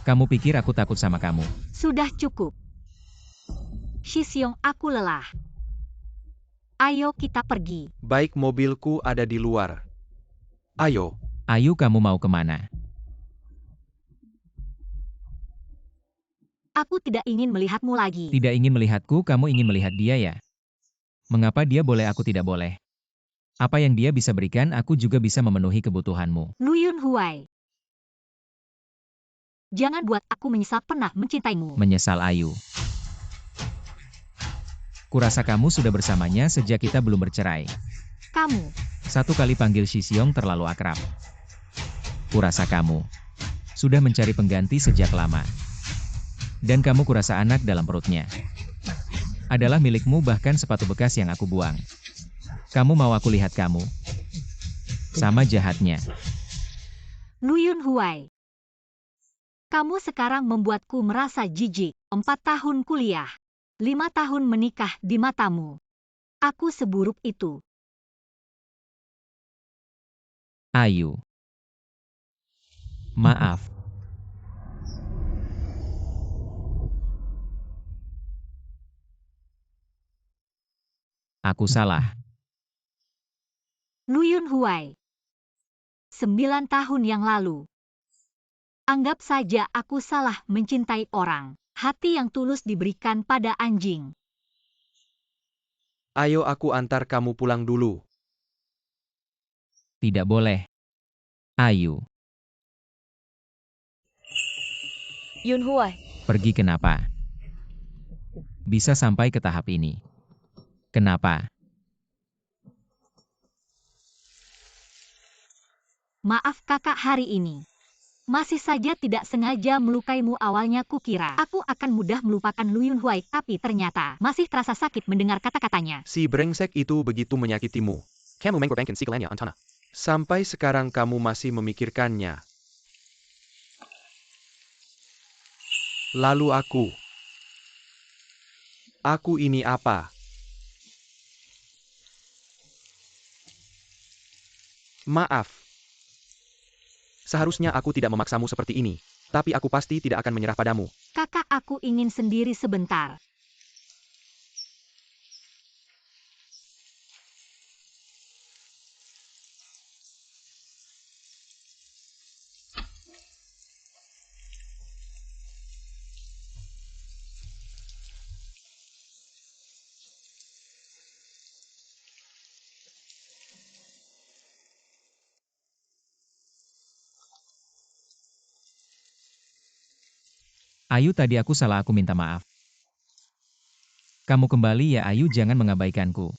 Kamu pikir aku takut sama kamu? Sudah cukup. Shisyong, aku lelah. Ayo kita pergi. Baik, mobilku ada di luar. Ayo. Ayu, kamu mau kemana? Aku tidak ingin melihatmu lagi. Tidak ingin melihatku, kamu ingin melihat dia ya? Mengapa dia boleh aku tidak boleh? Apa yang dia bisa berikan, aku juga bisa memenuhi kebutuhanmu. Lu Yunhuai. Jangan buat aku menyesal pernah mencintaimu. Menyesal, Ayu. Kurasa kamu sudah bersamanya sejak kita belum bercerai. Kamu. Satu kali panggil Shisyong terlalu akrab. Kurasa kamu sudah mencari pengganti sejak lama. Dan kamu kurasa anak dalam perutnya adalah milikmu, bahkan sepatu bekas yang aku buang. Kamu mau aku lihat kamu? Sama jahatnya. Lu Yunhuai. Kamu sekarang membuatku merasa jijik. 4 tahun kuliah. 5 tahun menikah di matamu. Aku seburuk itu. Ayu. Maaf. Aku salah. Lu Yunhuai. 9 tahun yang lalu. Anggap saja aku salah mencintai orang. Hati yang tulus diberikan pada anjing. Ayo aku antar kamu pulang dulu. Tidak boleh. Ayu. Yunhuai, Pergi kenapa? Bisa sampai ke tahap ini. Kenapa? Maaf kakak, hari ini. Masih saja tidak sengaja melukaimu. Awalnya kukira aku akan mudah melupakan Lu Yunhuai, tapi ternyata masih terasa sakit mendengar kata-katanya. Si brengsek itu begitu menyakitimu. Kamu mengkorbankan segalanya, Antana. Sampai sekarang kamu masih memikirkannya. Lalu aku ini apa? Maaf. Seharusnya aku tidak memaksamu seperti ini. Tapi aku pasti tidak akan menyerah padamu. Kakak, aku ingin sendiri sebentar. Ayu, tadi aku salah, aku minta maaf. Kamu kembali ya Ayu, jangan mengabaikanku.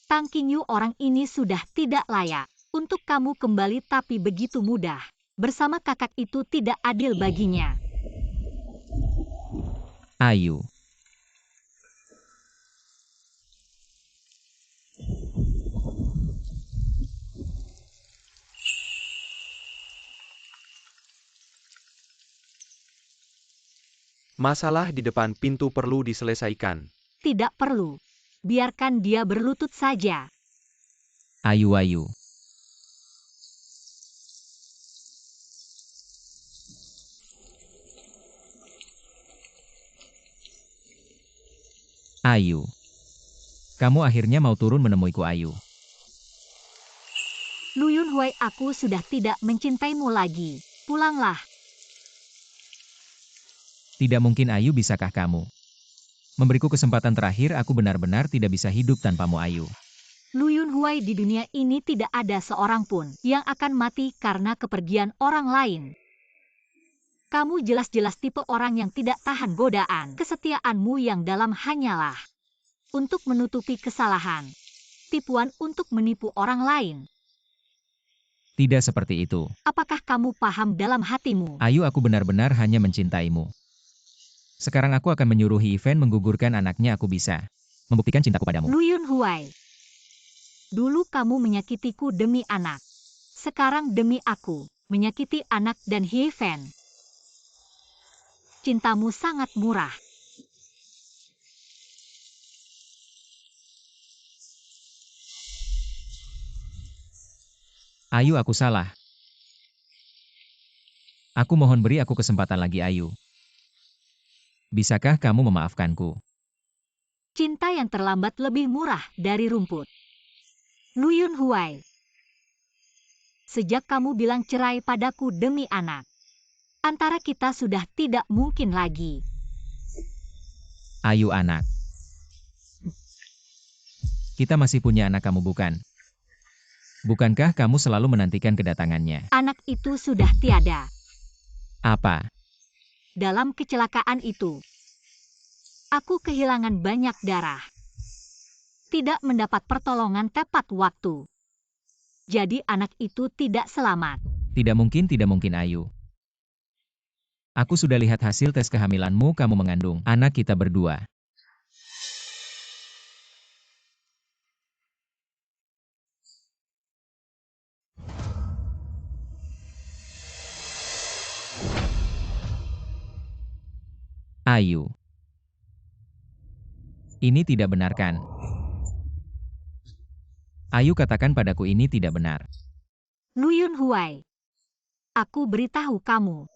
Tang Qingyu, orang ini sudah tidak layak untuk kamu kembali, tapi begitu mudah. Bersama kakak itu tidak adil baginya. Ayu. Masalah di depan pintu perlu diselesaikan. Tidak perlu. Biarkan dia berlutut saja. Ayu. Ayu. Kamu akhirnya mau turun menemuiku, Ayu. Lu Yunhuai, aku sudah tidak mencintaimu lagi. Pulanglah. Tidak mungkin Ayu, bisakah kamu memberiku kesempatan terakhir? Aku benar-benar tidak bisa hidup tanpamu, Ayu. Lu Yunhuai, di dunia ini tidak ada seorang pun yang akan mati karena kepergian orang lain. Kamu jelas-jelas tipe orang yang tidak tahan godaan. Kesetiaanmu yang dalam hanyalah untuk menutupi kesalahan. Tipuan untuk menipu orang lain. Tidak seperti itu. Apakah kamu paham dalam hatimu? Ayu, aku benar-benar hanya mencintaimu. Sekarang aku akan menyuruh Event menggugurkan anaknya. Aku bisa membuktikan cintaku padamu. Lu Yunhuai. Dulu kamu menyakitiku demi anak. Sekarang demi aku, menyakiti anak dan Heaven. Cintamu sangat murah. Ayu, aku salah. Aku mohon beri aku kesempatan lagi, Ayu. Bisakah kamu memaafkanku? Cinta yang terlambat lebih murah dari rumput. Lu Yunhuai. Sejak kamu bilang cerai padaku demi anak, antara kita sudah tidak mungkin lagi. Ayu anak. Kita masih punya anak kamu bukan? Bukankah kamu selalu menantikan kedatangannya? Anak itu sudah tiada. Apa? Dalam kecelakaan itu, aku kehilangan banyak darah. Tidak mendapat pertolongan tepat waktu. Jadi anak itu tidak selamat. Tidak mungkin Ayu. Aku sudah lihat hasil tes kehamilanmu, kamu mengandung anak kita berdua. Ayu. Ini tidak benar kan? Ayu katakan padaku ini tidak benar. Lu Yunhuai. Aku beritahu kamu.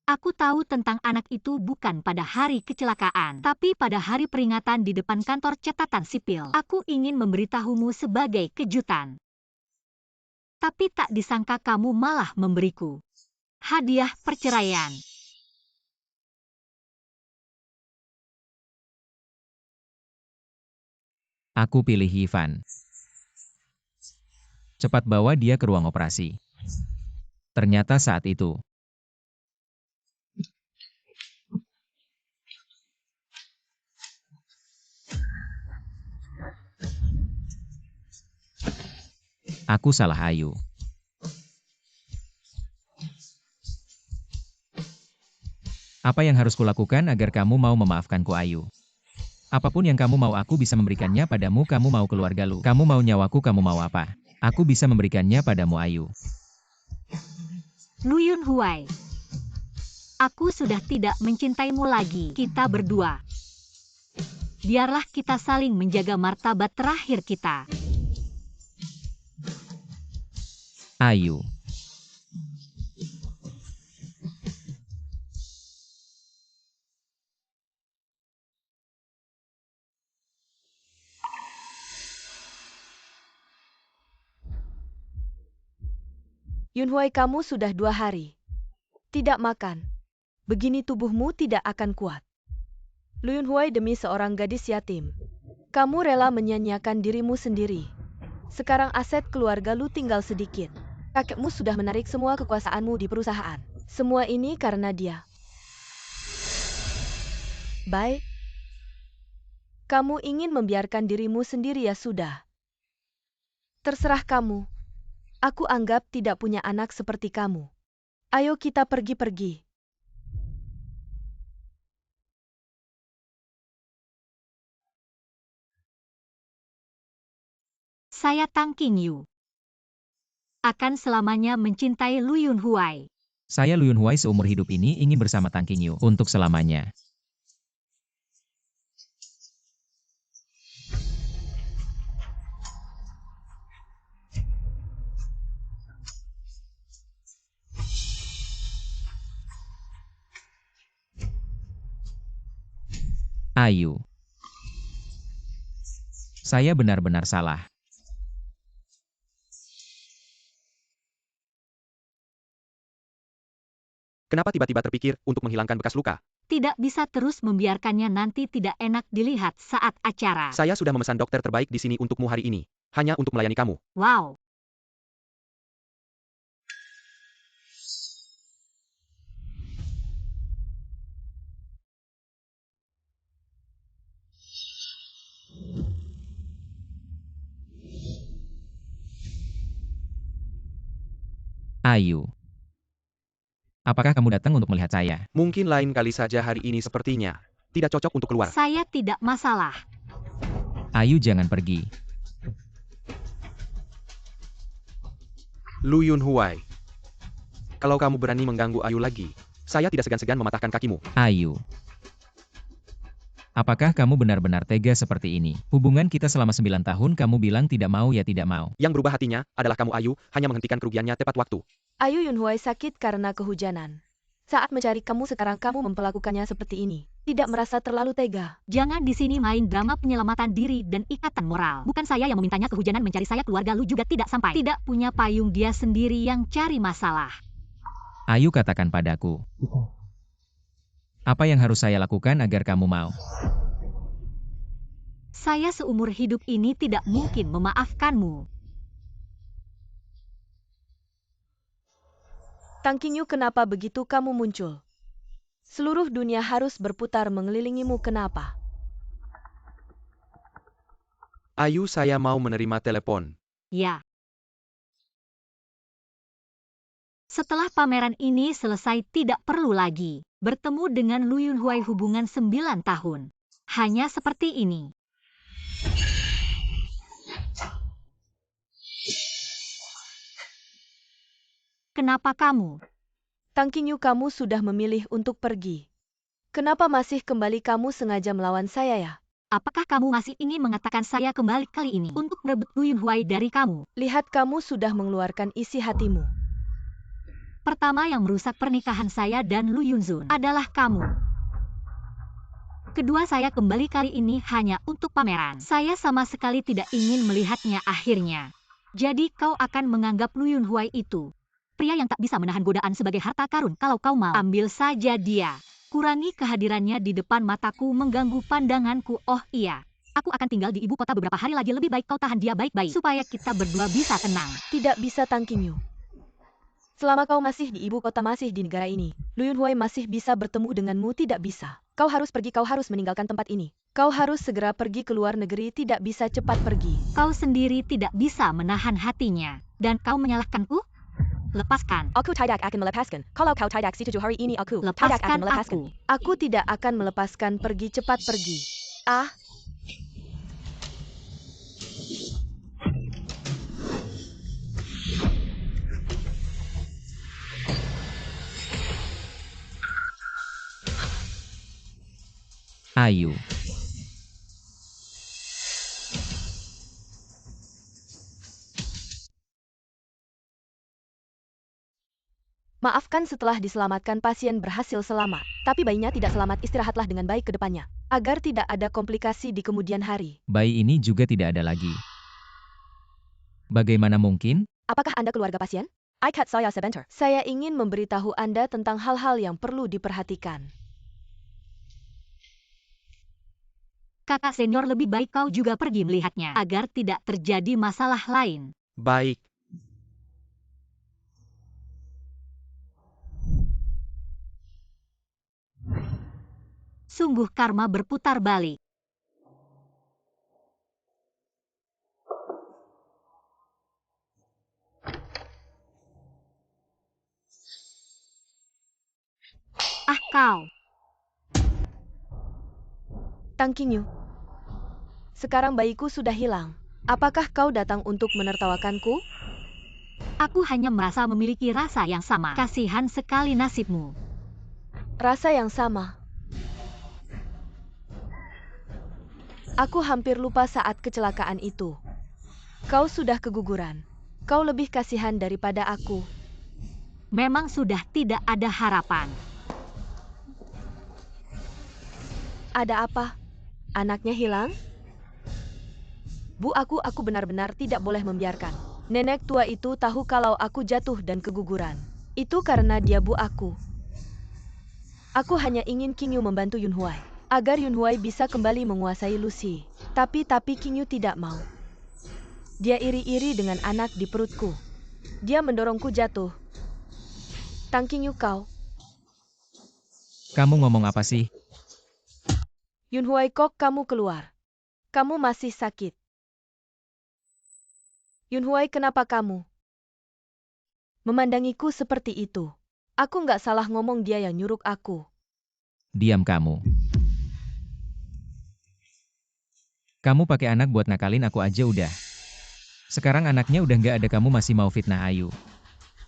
Aku tahu tentang anak itu bukan pada hari kecelakaan, tapi pada hari peringatan di depan kantor catatan sipil. Aku ingin memberitahumu sebagai kejutan. Tapi tak disangka kamu malah memberiku hadiah perceraian. Aku pilih Ivan. Cepat bawa dia ke ruang operasi. Ternyata saat itu, aku salah, Ayu. Apa yang harus kulakukan agar kamu mau memaafkanku, Ayu? Apapun yang kamu mau aku bisa memberikannya padamu. Kamu mau keluarga lu, kamu mau nyawaku, kamu mau apa? Aku bisa memberikannya padamu, Ayu. Lu Yunhuai. Aku sudah tidak mencintaimu lagi. Kita berdua. Biarlah kita saling menjaga martabat terakhir kita. Ayu. Yunhuai, kamu sudah 2 hari tidak makan. Begini tubuhmu tidak akan kuat. Lu Yunhuai, demi seorang gadis yatim, kamu rela menyanyiakan dirimu sendiri. Sekarang aset keluarga lu tinggal sedikit. Kakekmu sudah menarik semua kekuasaanmu di perusahaan. Semua ini karena dia. Baik. Kamu ingin membiarkan dirimu sendiri, ya sudah. Terserah kamu. Aku anggap tidak punya anak seperti kamu. Ayo kita pergi-pergi. Saya Tang Qingyu. Akan selamanya mencintai Lu Yunhuai. Saya Lu Yunhuai seumur hidup ini ingin bersama Tang Qingyu untuk selamanya. Ayu. Saya benar-benar salah. Kenapa tiba-tiba terpikir untuk menghilangkan bekas luka? Tidak bisa terus membiarkannya, nanti tidak enak dilihat saat acara. Saya sudah memesan dokter terbaik di sini untukmu hari ini. Hanya untuk melayani kamu. Wow. Ayu. Apakah kamu datang untuk melihat saya? Mungkin lain kali saja, hari ini sepertinya tidak cocok untuk keluar. Saya tidak masalah. Ayu, jangan pergi. Lu Yunhuai. Kalau kamu berani mengganggu Ayu lagi, saya tidak segan-segan mematahkan kakimu. Ayu. Apakah kamu benar-benar tega seperti ini? Hubungan kita selama 9 tahun kamu bilang tidak mau ya tidak mau. Yang berubah hatinya adalah kamu Ayu, hanya menghentikan kerugiannya tepat waktu. Ayu Yunhuai sakit karena kehujanan. Saat mencari kamu sekarang kamu memperlakukannya seperti ini. Tidak merasa terlalu tega. Jangan di sini main drama penyelamatan diri dan ikatan moral. Bukan saya yang memintanya kehujanan mencari saya, keluarga lu juga tidak sampai. Tidak punya payung, dia sendiri yang cari masalah. Ayu katakan padaku. Apa yang harus saya lakukan agar kamu mau? Saya seumur hidup ini tidak mungkin memaafkanmu. Tang Qingyu, kenapa begitu kamu muncul? Seluruh dunia harus berputar mengelilingimu, kenapa? Ayu, saya mau menerima telepon. Ya. Setelah pameran ini selesai tidak perlu lagi bertemu dengan Lu Yunhuai, hubungan 9 tahun. Hanya seperti ini. Kenapa kamu? Tang Qingyu, kamu sudah memilih untuk pergi. Kenapa masih kembali? Kamu sengaja melawan saya ya? Apakah kamu masih ingin mengatakan saya kembali kali ini untuk merebut Lu Yunhuai dari kamu? Lihat, kamu sudah mengeluarkan isi hatimu. Pertama yang merusak pernikahan saya dan Lu Yunzun adalah kamu. Kedua, saya kembali kali ini hanya untuk pameran. Saya sama sekali tidak ingin melihatnya akhirnya. Jadi kau akan menganggap Lu Yunhuai itu pria yang tak bisa menahan godaan sebagai harta karun. Kalau kau mau, ambil saja dia. Kurangi kehadirannya di depan mataku mengganggu pandanganku. Oh iya, aku akan tinggal di ibu kota beberapa hari lagi. Lebih baik kau tahan dia baik-baik supaya kita berdua bisa tenang. Tidak bisa, Tang Qingyu. Selama kau masih di ibu kota, masih di negara ini, Lu Yunhuai masih bisa bertemu denganmu. Tidak bisa. Kau harus pergi, kau harus meninggalkan tempat ini. Kau harus segera pergi ke luar negeri, tidak bisa cepat pergi. Kau sendiri tidak bisa menahan hatinya. Dan kau menyalahkanku? Lepaskan. Aku tidak akan melepaskan. Kalau kau tidak setuju hari ini, aku tidak Lepaskan akan melepaskan. aku. Aku tidak akan melepaskan. Pergi, cepat pergi. Ah, Ayu. maafkan, setelah diselamatkan pasien berhasil selamat. Tapi bayinya tidak selamat. Istirahatlah dengan baik ke depannya. Agar tidak ada komplikasi di kemudian hari. Bayi ini juga tidak ada lagi. Bagaimana mungkin? Apakah Anda keluarga pasien? Ikat saya sebentar. Saya ingin memberitahu Anda tentang hal-hal yang perlu diperhatikan. Kakak senior, lebih baik kau juga pergi melihatnya agar tidak terjadi masalah lain. Baik. Sungguh karma berputar balik. Ah, kau. Tang Qingyu, sekarang bayiku sudah hilang. Apakah kau datang untuk menertawakanku? Aku hanya merasa memiliki rasa yang sama. Kasihan sekali nasibmu. Rasa yang sama. Aku hampir lupa saat kecelakaan itu. Kau sudah keguguran. Kau lebih kasihan daripada aku. Memang sudah tidak ada harapan. Ada apa? Anaknya hilang? Bu, aku benar-benar tidak boleh membiarkan. Nenek tua itu tahu kalau aku jatuh dan keguguran. Itu karena dia, Bu. Aku Aku hanya ingin Qingyu membantu Yunhuai, agar Yunhuai bisa kembali menguasai Lucy. Tapi Qingyu tidak mau. Dia iri-iri dengan anak di perutku. Dia mendorongku jatuh. Tang Qingyu, kau. Kamu ngomong apa sih? Yunhuai, kok kamu keluar? Kamu masih sakit. Yunhuai, kenapa kamu memandangiku seperti itu? Aku nggak salah ngomong, dia yang nyuruh aku. Diam kamu. Kamu pakai anak buat nakalin aku aja udah. Sekarang anaknya udah nggak ada, kamu masih mau fitnah Ayu.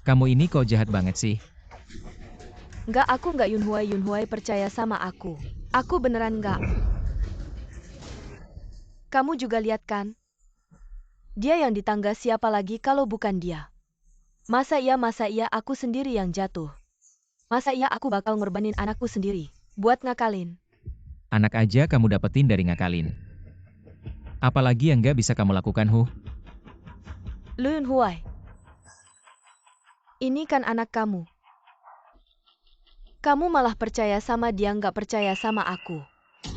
Kamu ini kok jahat banget sih. Nggak, aku nggak. Yunhuai percaya sama aku. Aku beneran nggak. Kamu juga lihat kan? Dia yang di tangga, siapa lagi kalau bukan dia? Masa iya aku sendiri yang jatuh? Masa iya aku bakal ngorbanin anakku sendiri buat ngakalin? Anak aja kamu dapetin dari ngakalin. Apalagi yang gak bisa kamu lakukan, Huh? Luyun Huai, ini kan anak kamu. Kamu malah percaya sama dia, nggak percaya sama aku.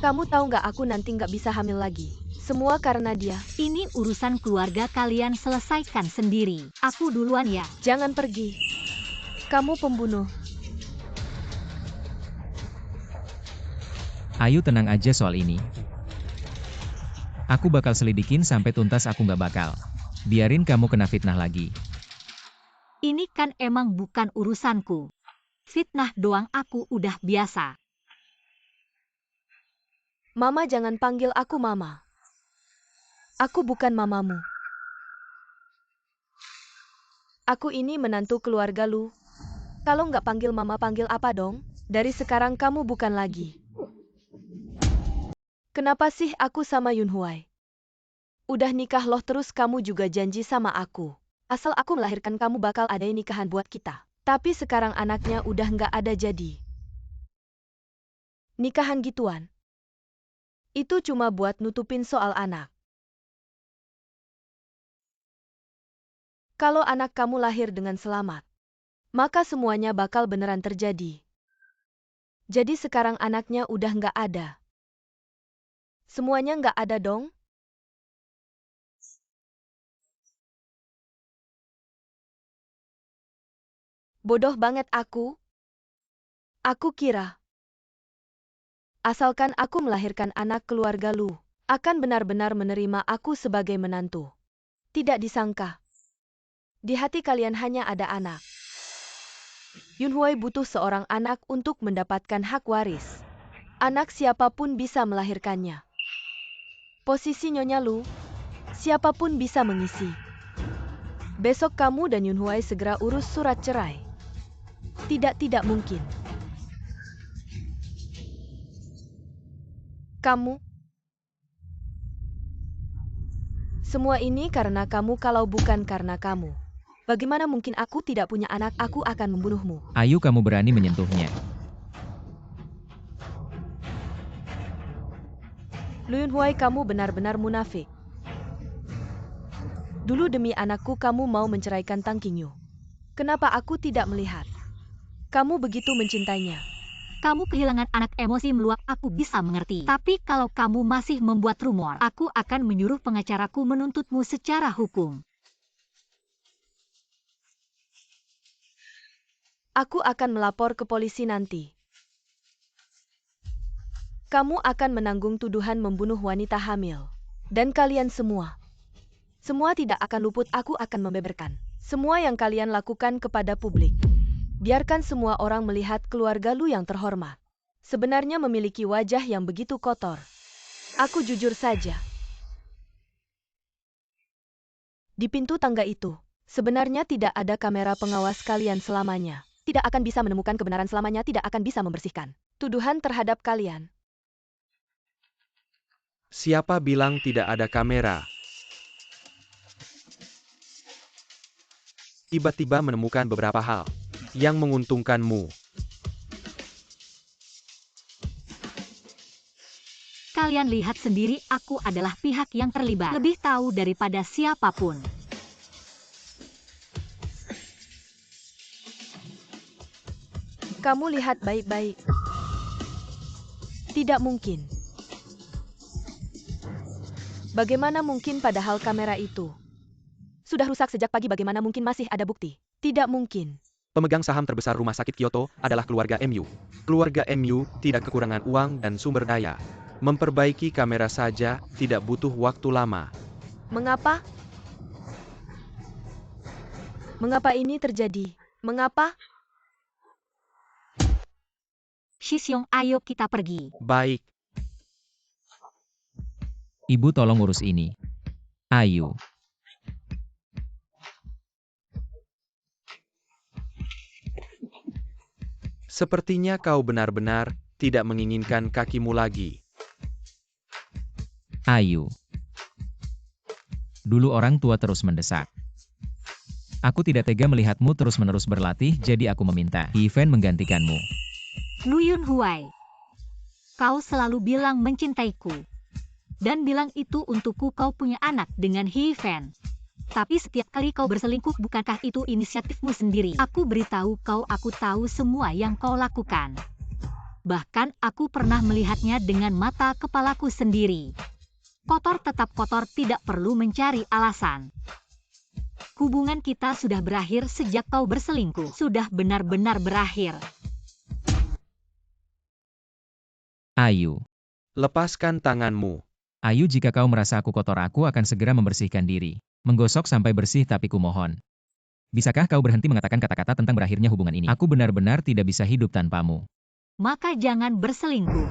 Kamu tahu nggak, aku nanti nggak bisa hamil lagi. Semua karena dia. Ini urusan keluarga kalian, selesaikan sendiri. Aku duluan ya. Jangan pergi. Kamu pembunuh. Ayu tenang aja soal ini. Aku bakal selidikin sampai tuntas, aku nggak bakal biarin kamu kena fitnah lagi. Ini kan emang bukan urusanku. Fitnah doang aku udah biasa. Mama, jangan panggil aku mama. Aku bukan mamamu. Aku ini menantu keluarga lu. Kalau nggak panggil mama, panggil apa dong? Dari sekarang kamu bukan lagi. Kenapa sih aku sama Yun Huai? Udah nikah loh, terus kamu juga janji sama aku. Asal aku melahirkan kamu bakal ada nikahan buat kita. Tapi sekarang anaknya udah nggak ada, jadi nikahan gituan itu cuma buat nutupin soal anak. Kalau anak kamu lahir dengan selamat, maka semuanya bakal beneran terjadi. Jadi sekarang anaknya udah nggak ada. Semuanya nggak ada dong? Bodoh banget aku. Aku kira asalkan aku melahirkan anak, keluarga lu akan benar-benar menerima aku sebagai menantu. Tidak disangka, di hati kalian hanya ada anak. Yun Huai butuh seorang anak untuk mendapatkan hak waris. Anak siapapun bisa melahirkannya. Posisi Nyonya Lu, siapapun bisa mengisi. Besok kamu dan Yun Huai segera urus surat cerai. Tidak mungkin. Kamu. Semua ini karena kamu. Kalau bukan karena kamu, bagaimana mungkin aku tidak punya anak? Aku akan membunuhmu. Ayu, kamu berani menyentuhnya. Luyun Huai, kamu benar-benar munafik. Dulu demi anakku kamu mau menceraikan Tang Qingyu. Kenapa aku tidak melihat? Kamu begitu mencintainya. Kamu kehilangan anak, emosi meluap, aku bisa mengerti. Tapi kalau kamu masih membuat rumor, aku akan menyuruh pengacaraku menuntutmu secara hukum. Aku akan melapor ke polisi nanti. Kamu akan menanggung tuduhan membunuh wanita hamil. Dan kalian semua tidak akan luput. Aku akan membeberkan semua yang kalian lakukan kepada publik. Biarkan semua orang melihat keluarga lu yang terhormat sebenarnya memiliki wajah yang begitu kotor. Aku jujur saja. Di pintu tangga itu, sebenarnya tidak ada kamera pengawas. Kalian selamanya tidak akan bisa menemukan kebenaran, selamanya tidak akan bisa membersihkan tuduhan terhadap kalian. Siapa bilang tidak ada kamera? Tiba-tiba menemukan beberapa hal yang menguntungkanmu. Kalian lihat sendiri, aku adalah pihak yang terlibat. Lebih tahu daripada siapapun. Kamu lihat baik-baik. Tidak mungkin. Bagaimana mungkin, padahal kamera itu sudah rusak sejak pagi? Bagaimana mungkin masih ada bukti? Tidak mungkin. Pemegang saham terbesar rumah sakit Kyoto adalah keluarga MU. Keluarga MU tidak kekurangan uang dan sumber daya. Memperbaiki kamera saja tidak butuh waktu lama. Mengapa? Mengapa ini terjadi? Mengapa? Shisyong, ayo kita pergi. Baik. Ibu tolong urus ini. Ayu. Sepertinya kau benar-benar tidak menginginkan kakimu lagi. Ayu. Dulu orang tua terus mendesak. Aku tidak tega melihatmu terus-menerus berlatih, jadi aku meminta He Fan menggantikanmu. Lu Yunhuai, kau selalu bilang mencintaiku. Dan bilang itu untukku kau punya anak dengan He Fan. Tapi setiap kali kau berselingkuh, bukankah itu inisiatifmu sendiri? Aku beritahu kau, aku tahu semua yang kau lakukan. Bahkan aku pernah melihatnya dengan mata kepalaku sendiri. Kotor tetap kotor, tidak perlu mencari alasan. Hubungan kita sudah berakhir sejak kau berselingkuh. Sudah benar-benar berakhir. Ayu. Lepaskan tanganmu. Ayu, jika kau merasa aku kotor, aku akan segera membersihkan diri. Menggosok sampai bersih, tapi kumohon. Bisakah kau berhenti mengatakan kata-kata tentang berakhirnya hubungan ini? Aku benar-benar tidak bisa hidup tanpamu. Maka jangan berselingkuh.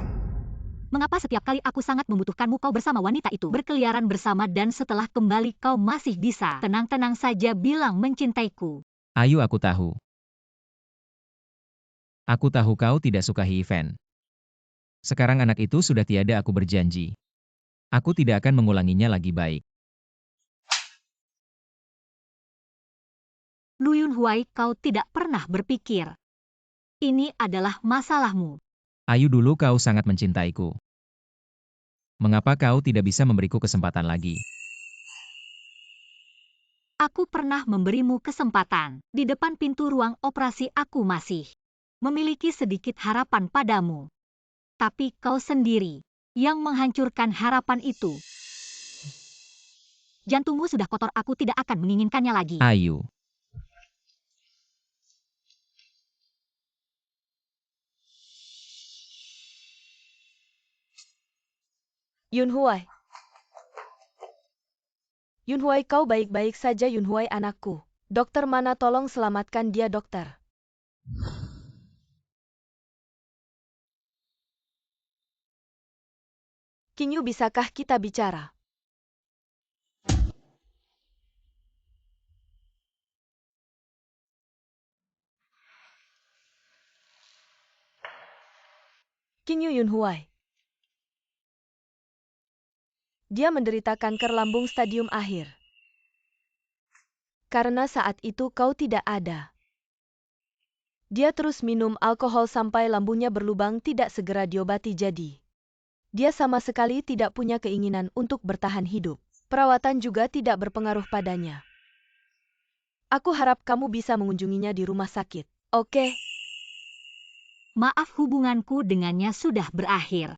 Mengapa setiap kali aku sangat membutuhkanmu kau bersama wanita itu? Berkeliaran bersama dan setelah kembali kau masih bisa tenang-tenang saja bilang mencintaiku. Ayu, aku tahu. Aku tahu kau tidak suka He Fan. Sekarang anak itu sudah tiada, aku berjanji. Aku tidak akan mengulanginya lagi, baik. Lu Yunhuai, kau tidak pernah berpikir. Ini adalah masalahmu. Ayu, dulu kau sangat mencintaiku. Mengapa kau tidak bisa memberiku kesempatan lagi? Aku pernah memberimu kesempatan. Di depan pintu ruang operasi aku masih memiliki sedikit harapan padamu. Tapi kau sendiri yang menghancurkan harapan itu. Jantungmu sudah kotor, aku tidak akan menginginkannya lagi. Ayu. Yunhuai. Yunhuai, kau baik-baik saja? Yunhuai anakku. Dokter mana, tolong selamatkan dia, dokter. Kinyu, bisakah kita bicara? Kinyu Yunhuai. Dia menderita kanker lambung stadium akhir. Karena saat itu kau tidak ada. Dia terus minum alkohol sampai lambungnya berlubang, tidak segera diobati, jadi dia sama sekali tidak punya keinginan untuk bertahan hidup. Perawatan juga tidak berpengaruh padanya. Aku harap kamu bisa mengunjunginya di rumah sakit. Oke? Maaf, hubunganku dengannya sudah berakhir.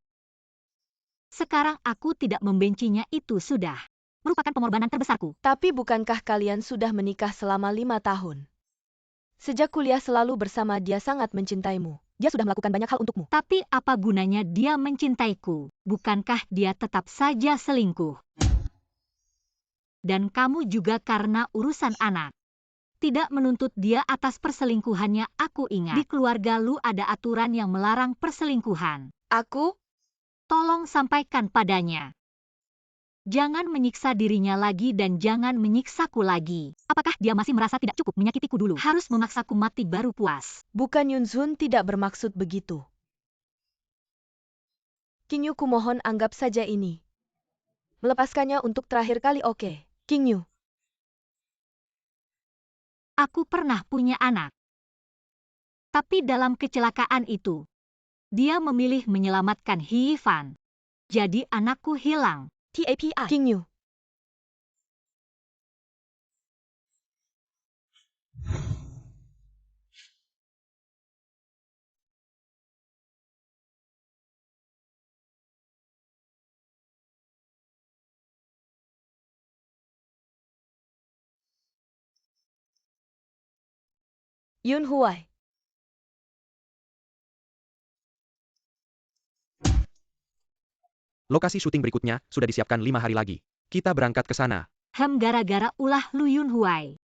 Sekarang aku tidak membencinya, itu sudah merupakan pengorbanan terbesarku. Tapi bukankah kalian sudah menikah selama 5 tahun? Sejak kuliah selalu bersama, dia sangat mencintaimu. Dia sudah melakukan banyak hal untukmu. Tapi apa gunanya dia mencintaiku? Bukankah dia tetap saja selingkuh? Dan kamu juga karena urusan anak. Tidak menuntut dia atas perselingkuhannya. Aku ingat di keluarga lu ada aturan yang melarang perselingkuhan. Aku? Tolong sampaikan padanya. Jangan menyiksa dirinya lagi dan jangan menyiksaku lagi. Apakah dia masih merasa tidak cukup menyakitiku dulu? Harus memaksaku mati baru puas. Bukan, Yunzun tidak bermaksud begitu. Kinyu, kumohon anggap saja ini. Melepaskannya untuk terakhir kali, oke? Kinyu. Aku pernah punya anak. Tapi dalam kecelakaan itu, dia memilih menyelamatkan He Fan. Jadi anakku hilang. TAPI. Kinyu. Yunhuai. Lokasi syuting berikutnya sudah disiapkan 5 hari lagi. Kita berangkat ke sana. Gara-gara ulah Lu Yunhuai.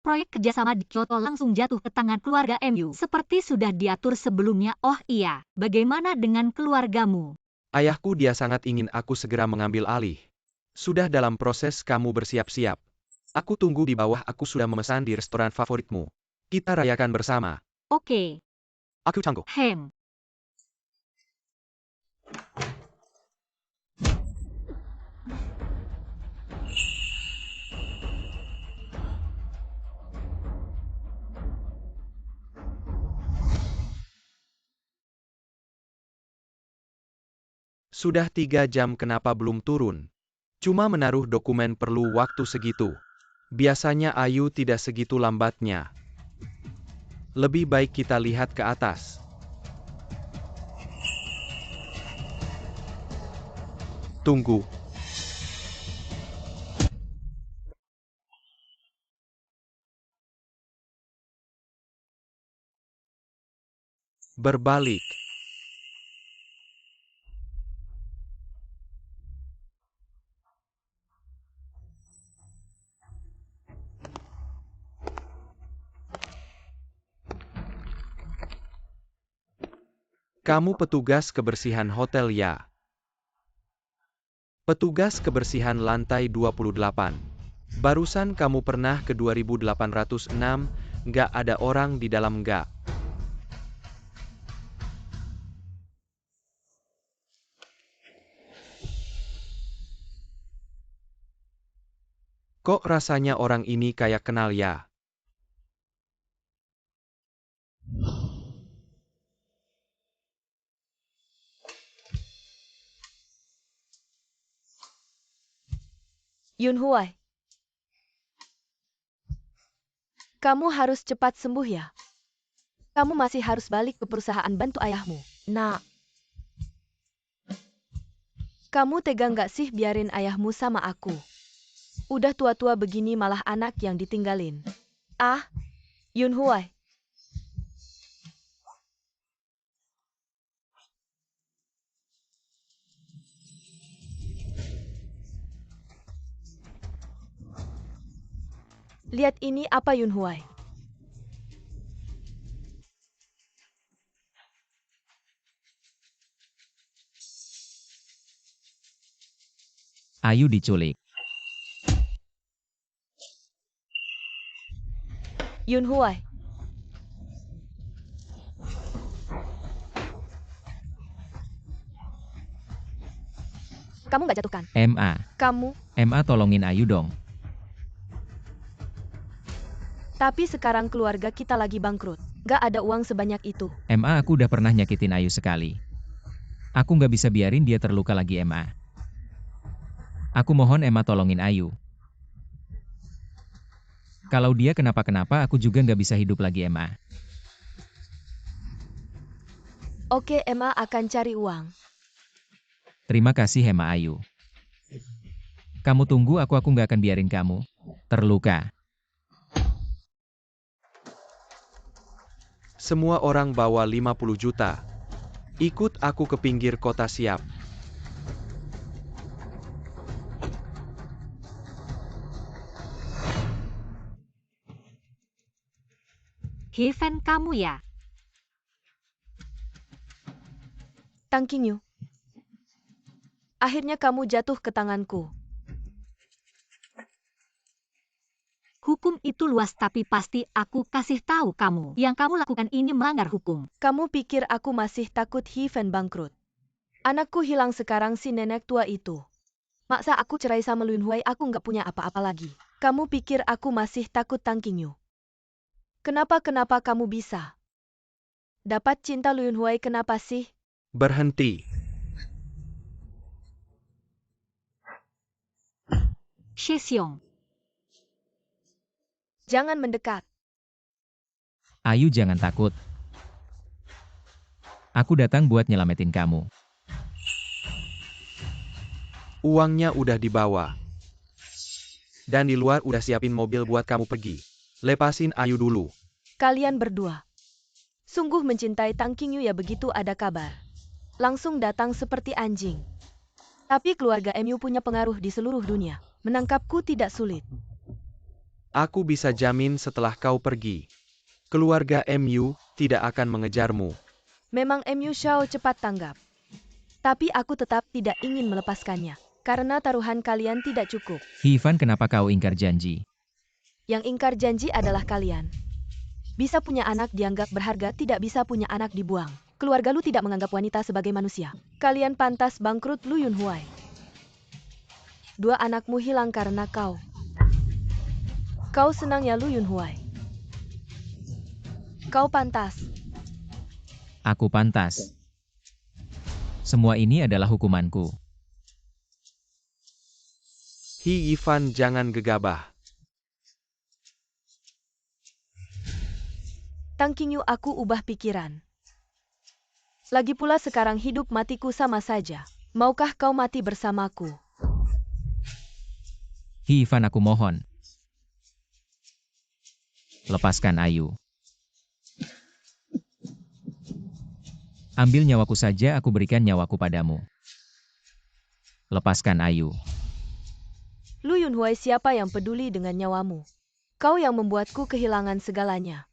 Proyek kerjasama di Kyoto langsung jatuh ke tangan keluarga MU. Seperti sudah diatur sebelumnya. Oh iya, bagaimana dengan keluargamu? Ayahku dia sangat ingin aku segera mengambil alih. Sudah dalam proses, kamu bersiap-siap. Aku tunggu di bawah, aku sudah memesan di restoran favoritmu. Kita rayakan bersama. Oke. Aku tangguh. Hem. Sudah 3 jam kenapa belum turun? Cuma menaruh dokumen perlu waktu segitu. Biasanya Ayu tidak segitu lambatnya. Lebih baik kita lihat ke atas. Tunggu. Berbalik. Kamu petugas kebersihan hotel ya? Petugas kebersihan lantai 28. Barusan kamu pernah ke 2806, nggak ada orang di dalam nggak? Kok rasanya orang ini kayak kenal ya? Yunhua. Kamu harus cepat sembuh ya. Kamu masih harus balik ke perusahaan bantu ayahmu. Nak. Kamu tega nggak sih biarin ayahmu sama aku? Udah tua-tua begini malah anak yang ditinggalin. Ah, Yunhua. Lihat ini apa Yunhua. Ayu diculik. Yunhua. Kamu nggak jatuhkan? MA. Kamu. MA tolongin Ayu dong. Tapi sekarang keluarga kita lagi bangkrut. Nggak ada uang sebanyak itu. MA aku udah pernah nyakitin Ayu sekali. Aku nggak bisa biarin dia terluka lagi MA. Aku mohon MA tolongin Ayu. Kalau dia kenapa-kenapa aku juga nggak bisa hidup lagi MA. Oke, Emma akan cari uang. Terima kasih Hema Ayu. Kamu tunggu aku nggak akan biarin kamu terluka. Semua orang bawa 50 juta. Ikut aku ke pinggir kota siap. Heaven kamu ya? Tang Qingyu. Akhirnya kamu jatuh ke tanganku. Hukum itu luas tapi pasti aku kasih tahu kamu. Yang kamu lakukan ini melanggar hukum. Kamu pikir aku masih takut Heaven bangkrut? Anakku hilang sekarang si nenek tua itu. Maksa aku cerai sama Yunhua, aku nggak punya apa-apa lagi. Kamu pikir aku masih takut Tang Qingyu? Kenapa kamu bisa dapat cinta Yunhua, kenapa sih? Berhenti. Shexiong. Jangan mendekat. Ayu jangan takut. Aku datang buat nyelamatin kamu. Uangnya udah dibawa. Dan di luar udah siapin mobil buat kamu pergi. Lepasin Ayu dulu. Kalian berdua sungguh mencintai Tang Qingyu ya, begitu ada kabar langsung datang seperti anjing. Tapi keluarga MU punya pengaruh di seluruh dunia. Menangkapku tidak sulit. Aku bisa jamin setelah kau pergi, keluarga MU tidak akan mengejarmu. Memang MU Shao cepat tanggap. Tapi aku tetap tidak ingin melepaskannya. Karena taruhan kalian tidak cukup. Heaven kenapa kau ingkar janji? Yang ingkar janji adalah kalian. Bisa punya anak dianggap berharga, tidak bisa punya anak dibuang. Keluarga lu tidak menganggap wanita sebagai manusia. Kalian pantas bangkrut Lu Yunhua. 2 anakmu hilang karena kau. Kau senang ya Lu Yunhua? Kau pantas. Aku pantas. Semua ini adalah hukumanku. Hi Ivan, jangan gegabah. Tang Qingyu, aku ubah pikiran. Lagi pula sekarang hidup matiku sama saja. Maukah kau mati bersamaku? Hi Ivan, aku mohon. Lepaskan Ayu. Ambil nyawaku saja, aku berikan nyawaku padamu. Lepaskan Ayu. Lu Yunhuai, siapa yang peduli dengan nyawamu? Kau yang membuatku kehilangan segalanya.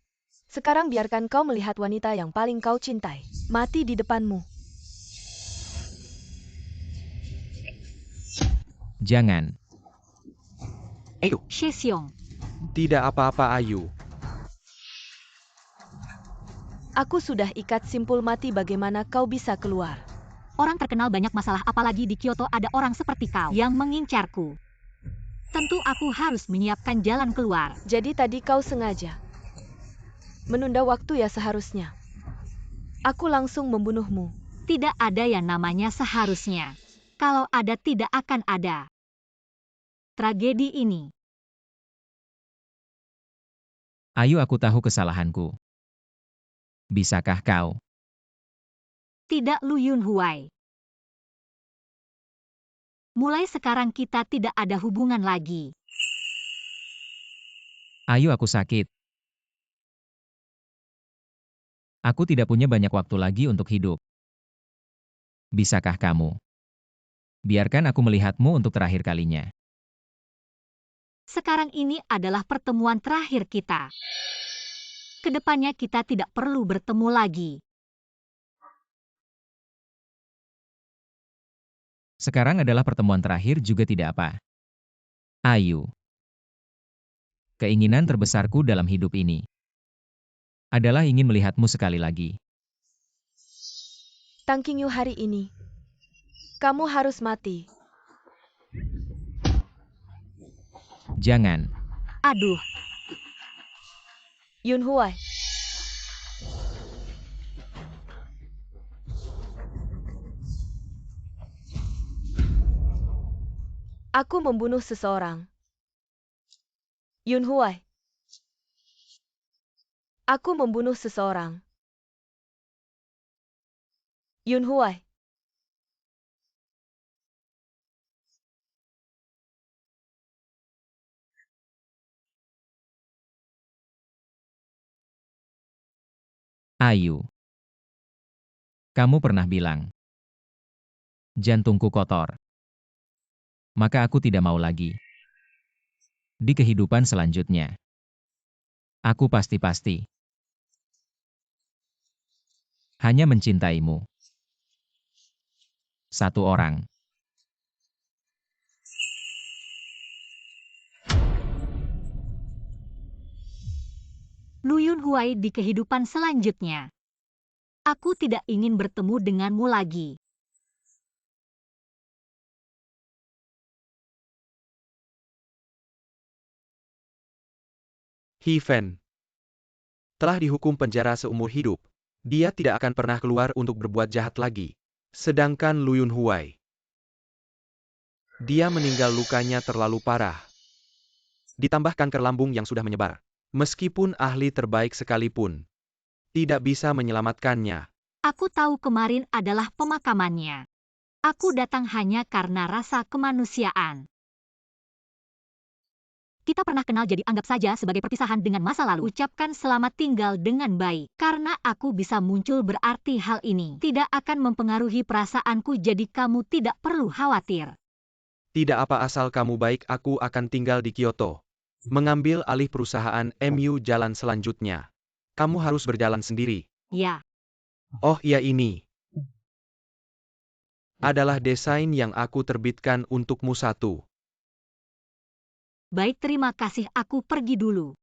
Sekarang biarkan kau melihat wanita yang paling kau cintai mati di depanmu. Jangan. Ayu, Shesyong, tidak apa-apa Ayu. Aku sudah ikat simpul mati, bagaimana kau bisa keluar? orang terkenal banyak masalah, apalagi di Kyoto ada orang seperti kau yang mengincarku. Tentu aku harus menyiapkan jalan keluar. Jadi tadi kau sengaja menunda waktu ya? Seharusnya aku langsung membunuhmu. Tidak ada yang namanya seharusnya. Kalau ada, tidak akan ada tragedi ini. Ayu, aku tahu kesalahanku. Bisakah kau? Tidak, Lu Yunhuai. Mulai sekarang kita tidak ada hubungan lagi. Ayu, aku sakit. Aku tidak punya banyak waktu lagi untuk hidup. Bisakah kamu? Biarkan aku melihatmu untuk terakhir kalinya. Sekarang ini adalah pertemuan terakhir kita. Kedepannya kita tidak perlu bertemu lagi. Sekarang adalah pertemuan terakhir juga tidak apa. Ayu. Keinginan terbesarku dalam hidup ini adalah ingin melihatmu sekali lagi. Tang Qingyu, hari ini kamu harus mati. Jangan. Aduh, Yunhuai, aku membunuh seseorang. Yunhuai, aku membunuh seseorang. Yunhuai, Ayu. Kamu pernah bilang, jantungku kotor. Maka aku tidak mau lagi. Di kehidupan selanjutnya, aku pasti hanya mencintaimu. Satu orang. Lu Yunhuai, di kehidupan selanjutnya. Aku tidak ingin bertemu denganmu lagi. Hi Fen telah dihukum penjara seumur hidup. Dia tidak akan pernah keluar untuk berbuat jahat lagi. Sedangkan Lu Yunhuai, dia meninggal, lukanya terlalu parah. Ditambah kanker lambung yang sudah menyebar. Meskipun ahli terbaik sekalipun, tidak bisa menyelamatkannya. Aku tahu kemarin adalah pemakamannya. Aku datang hanya karena rasa kemanusiaan. Kita pernah kenal, jadi anggap saja sebagai perpisahan dengan masa lalu. Ucapkan selamat tinggal dengan baik. Karena aku bisa muncul, berarti hal ini tidak akan mempengaruhi perasaanku, jadi kamu tidak perlu khawatir. Tidak apa, asal kamu baik, aku akan tinggal di Kyoto. Mengambil alih perusahaan MU jalan selanjutnya. Kamu harus berjalan sendiri. Ya, Oh iya, ini adalah desain yang aku terbitkan untukmu. 1. baik, terima kasih, aku pergi dulu.